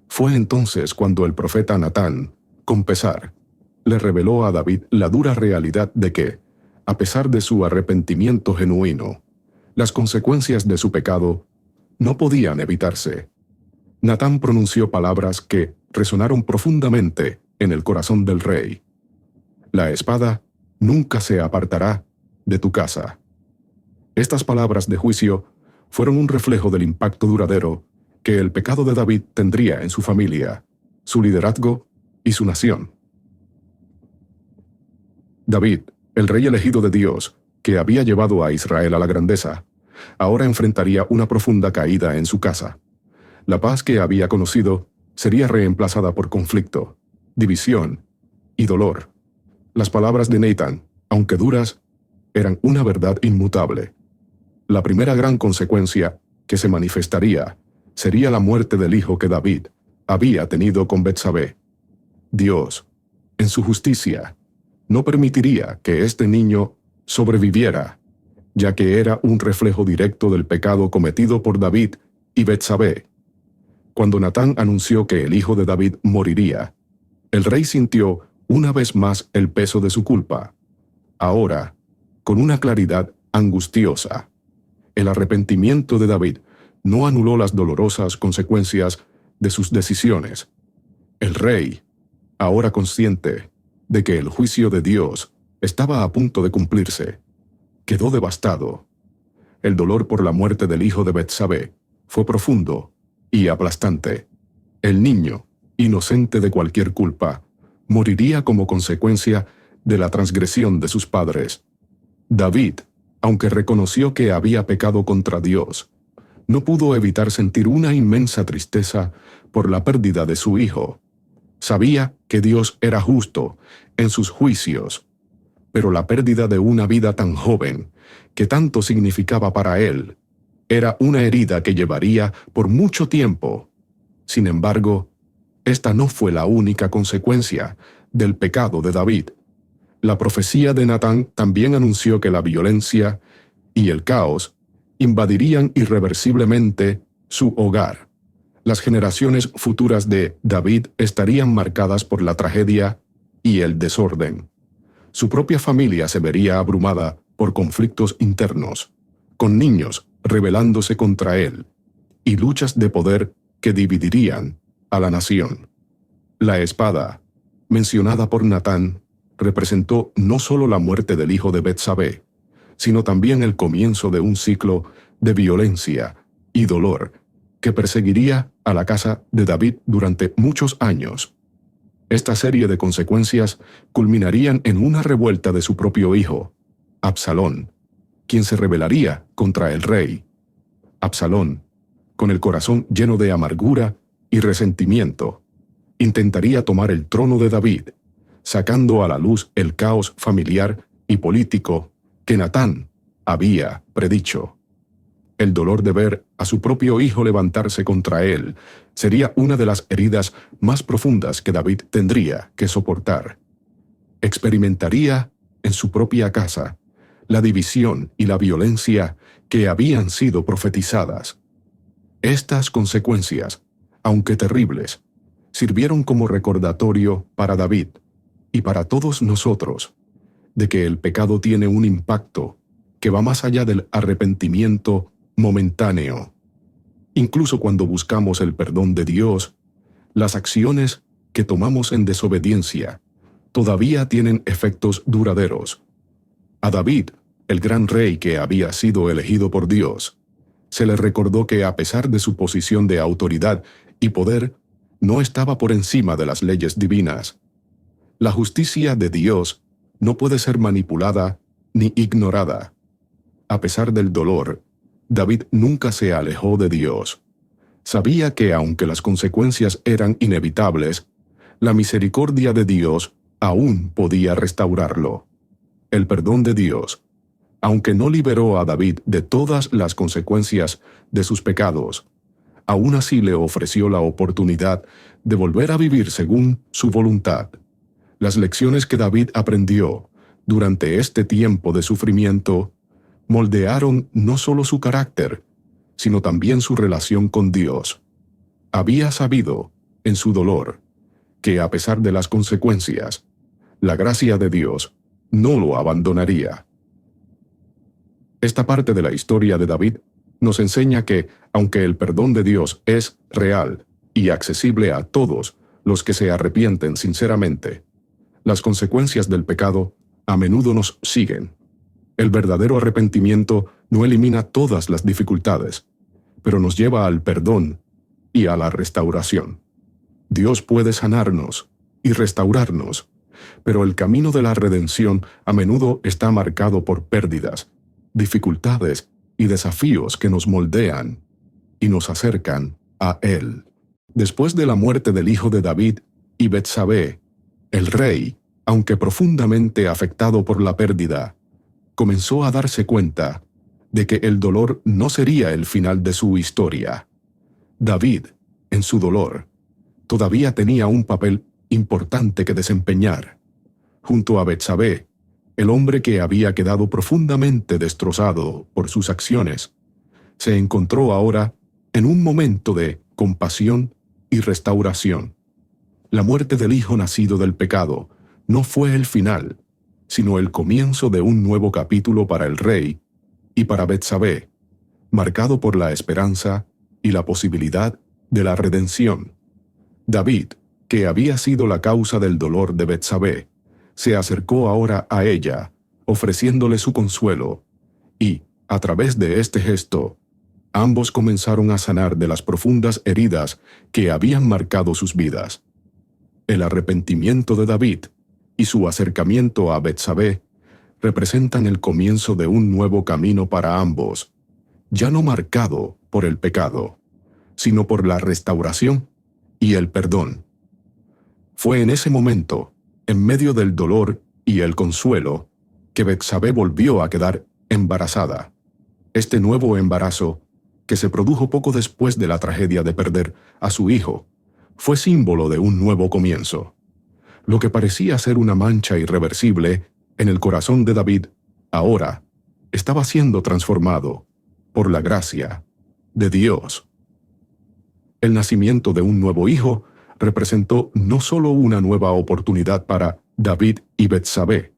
Fue entonces cuando el profeta Natán, con pesar, le reveló a David la dura realidad de que, a pesar de su arrepentimiento genuino, las consecuencias de su pecado no podían evitarse. Natán pronunció palabras que resonaron profundamente en el corazón del rey. La espada nunca se apartará de tu casa. Estas palabras de juicio fueron un reflejo del impacto duradero que el pecado de David tendría en su familia, su liderazgo y su nación. David, el rey elegido de Dios, que había llevado a Israel a la grandeza, ahora enfrentaría una profunda caída en su casa. La paz que había conocido sería reemplazada por conflicto, división y dolor. Las palabras de Natán, aunque duras, eran una verdad inmutable. La primera gran consecuencia que se manifestaría sería la muerte del hijo que David había tenido con Betsabé. Dios, en su justicia, no permitiría que este niño sobreviviera, ya que era un reflejo directo del pecado cometido por David y Betsabé. Cuando Natán anunció que el hijo de David moriría, el rey sintió una vez más el peso de su culpa. Ahora, con una claridad angustiosa, el arrepentimiento de David no anuló las dolorosas consecuencias de sus decisiones. El rey, ahora consciente de que el juicio de Dios estaba a punto de cumplirse, quedó devastado. El dolor por la muerte del hijo de Betsabé fue profundo y aplastante. El niño, inocente de cualquier culpa, moriría como consecuencia de la transgresión de sus padres. David, aunque reconoció que había pecado contra Dios, no pudo evitar sentir una inmensa tristeza por la pérdida de su hijo. Sabía que Dios era justo en sus juicios, pero la pérdida de una vida tan joven, que tanto significaba para él, era una herida que llevaría por mucho tiempo. Sin embargo, esta no fue la única consecuencia del pecado de David. La profecía de Natán también anunció que la violencia y el caos invadirían irreversiblemente su hogar. Las generaciones futuras de David estarían marcadas por la tragedia y el desorden. Su propia familia se vería abrumada por conflictos internos, con niños rebelándose contra él, y luchas de poder que dividirían a la nación. La espada, mencionada por Natán, representó no solo la muerte del hijo de Betsabé, sino también el comienzo de un ciclo de violencia y dolor que perseguiría a la casa de David durante muchos años. Esta serie de consecuencias culminarían en una revuelta de su propio hijo, Absalón, quien se rebelaría contra el rey. Absalón, con el corazón lleno de amargura y resentimiento, intentaría tomar el trono de David, sacando a la luz el caos familiar y político que Natán había predicho. El dolor de ver a su propio hijo levantarse contra él sería una de las heridas más profundas que David tendría que soportar. Experimentaría en su propia casa la división y la violencia que habían sido profetizadas. Estas consecuencias, aunque terribles, sirvieron como recordatorio para David y para todos nosotros de que el pecado tiene un impacto que va más allá del arrepentimiento momentáneo. Incluso cuando buscamos el perdón de Dios, las acciones que tomamos en desobediencia todavía tienen efectos duraderos. A David, el gran rey que había sido elegido por Dios, se le recordó que a pesar de su posición de autoridad y poder, no estaba por encima de las leyes divinas. La justicia de Dios no puede ser manipulada ni ignorada. A pesar del dolor, David nunca se alejó de Dios. Sabía que aunque las consecuencias eran inevitables, la misericordia de Dios aún podía restaurarlo. El perdón de Dios, aunque no liberó a David de todas las consecuencias de sus pecados, aún así le ofreció la oportunidad de volver a vivir según su voluntad. Las lecciones que David aprendió durante este tiempo de sufrimiento moldearon no solo su carácter, sino también su relación con Dios. Había sabido, en su dolor, que a pesar de las consecuencias, la gracia de Dios no lo abandonaría. Esta parte de la historia de David nos enseña que, aunque el perdón de Dios es real y accesible a todos los que se arrepienten sinceramente, las consecuencias del pecado a menudo nos siguen. El verdadero arrepentimiento no elimina todas las dificultades, pero nos lleva al perdón y a la restauración. Dios puede sanarnos y restaurarnos, pero el camino de la redención a menudo está marcado por pérdidas, dificultades y desafíos que nos moldean y nos acercan a Él. Después de la muerte del hijo de David y Betsabé, el rey, aunque profundamente afectado por la pérdida, comenzó a darse cuenta de que el dolor no sería el final de su historia. David, en su dolor, todavía tenía un papel importante que desempeñar. Junto a Betsabé, el hombre que había quedado profundamente destrozado por sus acciones, se encontró ahora en un momento de compasión y restauración. La muerte del hijo nacido del pecado no fue el final, sino el comienzo de un nuevo capítulo para el rey y para Betsabé, marcado por la esperanza y la posibilidad de la redención. David, que había sido la causa del dolor de Betsabé, se acercó ahora a ella, ofreciéndole su consuelo, y, a través de este gesto, ambos comenzaron a sanar de las profundas heridas que habían marcado sus vidas. El arrepentimiento de David y su acercamiento a Betsabé representan el comienzo de un nuevo camino para ambos, ya no marcado por el pecado, sino por la restauración y el perdón. Fue en ese momento, en medio del dolor y el consuelo, que Betsabé volvió a quedar embarazada. Este nuevo embarazo, que se produjo poco después de la tragedia de perder a su hijo, fue símbolo de un nuevo comienzo. Lo que parecía ser una mancha irreversible en el corazón de David, ahora estaba siendo transformado por la gracia de Dios. El nacimiento de un nuevo hijo representó no solo una nueva oportunidad para David y Betsabé,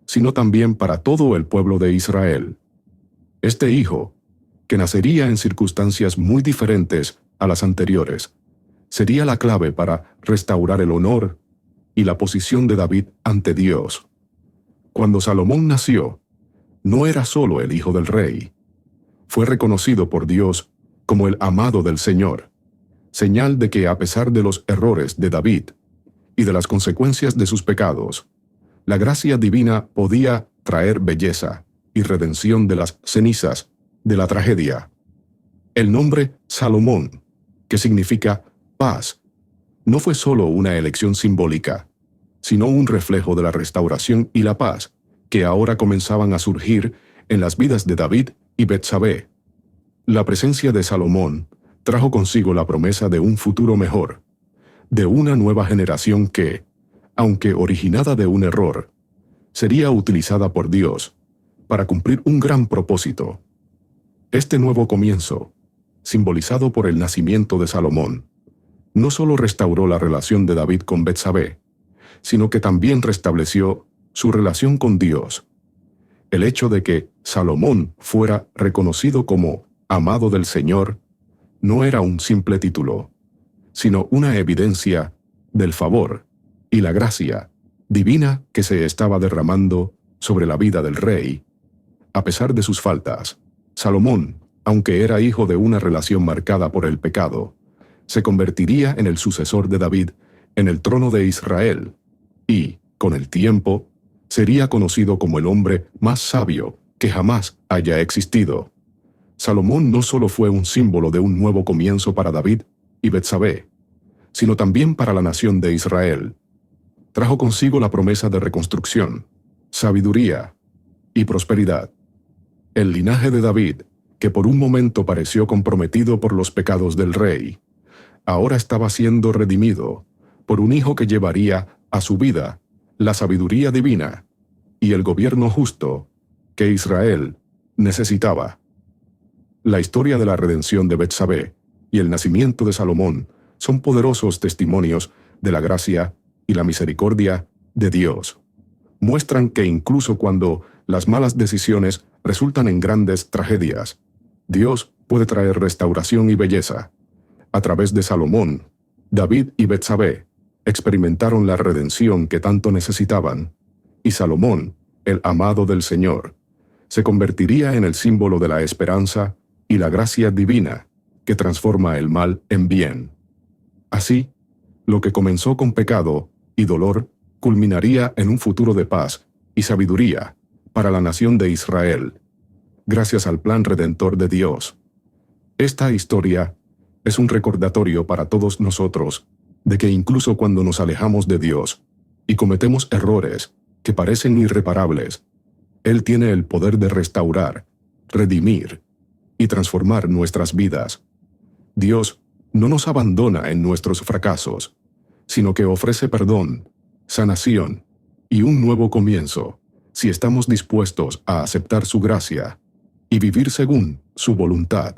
sino también para todo el pueblo de Israel. Este hijo, que nacería en circunstancias muy diferentes a las anteriores, sería la clave para restaurar el honor y la posición de David ante Dios. Cuando Salomón nació, no era solo el hijo del rey. Fue reconocido por Dios como el amado del Señor, señal de que a pesar de los errores de David y de las consecuencias de sus pecados, la gracia divina podía traer belleza y redención de las cenizas de la tragedia. El nombre Salomón, que significa paz, no fue solo una elección simbólica, sino un reflejo de la restauración y la paz que ahora comenzaban a surgir en las vidas de David y Betsabé. La presencia de Salomón trajo consigo la promesa de un futuro mejor, de una nueva generación que, aunque originada de un error, sería utilizada por Dios para cumplir un gran propósito. Este nuevo comienzo, simbolizado por el nacimiento de Salomón, no solo restauró la relación de David con Betsabé, sino que también restableció su relación con Dios. El hecho de que Salomón fuera reconocido como amado del Señor no era un simple título, sino una evidencia del favor y la gracia divina que se estaba derramando sobre la vida del rey. A pesar de sus faltas, Salomón, aunque era hijo de una relación marcada por el pecado, se convertiría en el sucesor de David en el trono de Israel y, con el tiempo, sería conocido como el hombre más sabio que jamás haya existido. Salomón no solo fue un símbolo de un nuevo comienzo para David y Betsabé, sino también para la nación de Israel. Trajo consigo la promesa de reconstrucción, sabiduría y prosperidad. El linaje de David, que por un momento pareció comprometido por los pecados del rey, ahora estaba siendo redimido por un hijo que llevaría a su vida la sabiduría divina y el gobierno justo que Israel necesitaba. La historia de la redención de Betsabé y el nacimiento de Salomón son poderosos testimonios de la gracia y la misericordia de Dios. Muestran que incluso cuando las malas decisiones resultan en grandes tragedias, Dios puede traer restauración y belleza. A través de Salomón, David y Betsabé experimentaron la redención que tanto necesitaban, y Salomón, el amado del Señor, se convertiría en el símbolo de la esperanza y la gracia divina que transforma el mal en bien. Así, lo que comenzó con pecado y dolor culminaría en un futuro de paz y sabiduría para la nación de Israel, gracias al plan redentor de Dios. Esta historia es un recordatorio para todos nosotros de que incluso cuando nos alejamos de Dios y cometemos errores que parecen irreparables, Él tiene el poder de restaurar, redimir y transformar nuestras vidas. Dios no nos abandona en nuestros fracasos, sino que ofrece perdón, sanación y un nuevo comienzo si estamos dispuestos a aceptar su gracia y vivir según su voluntad.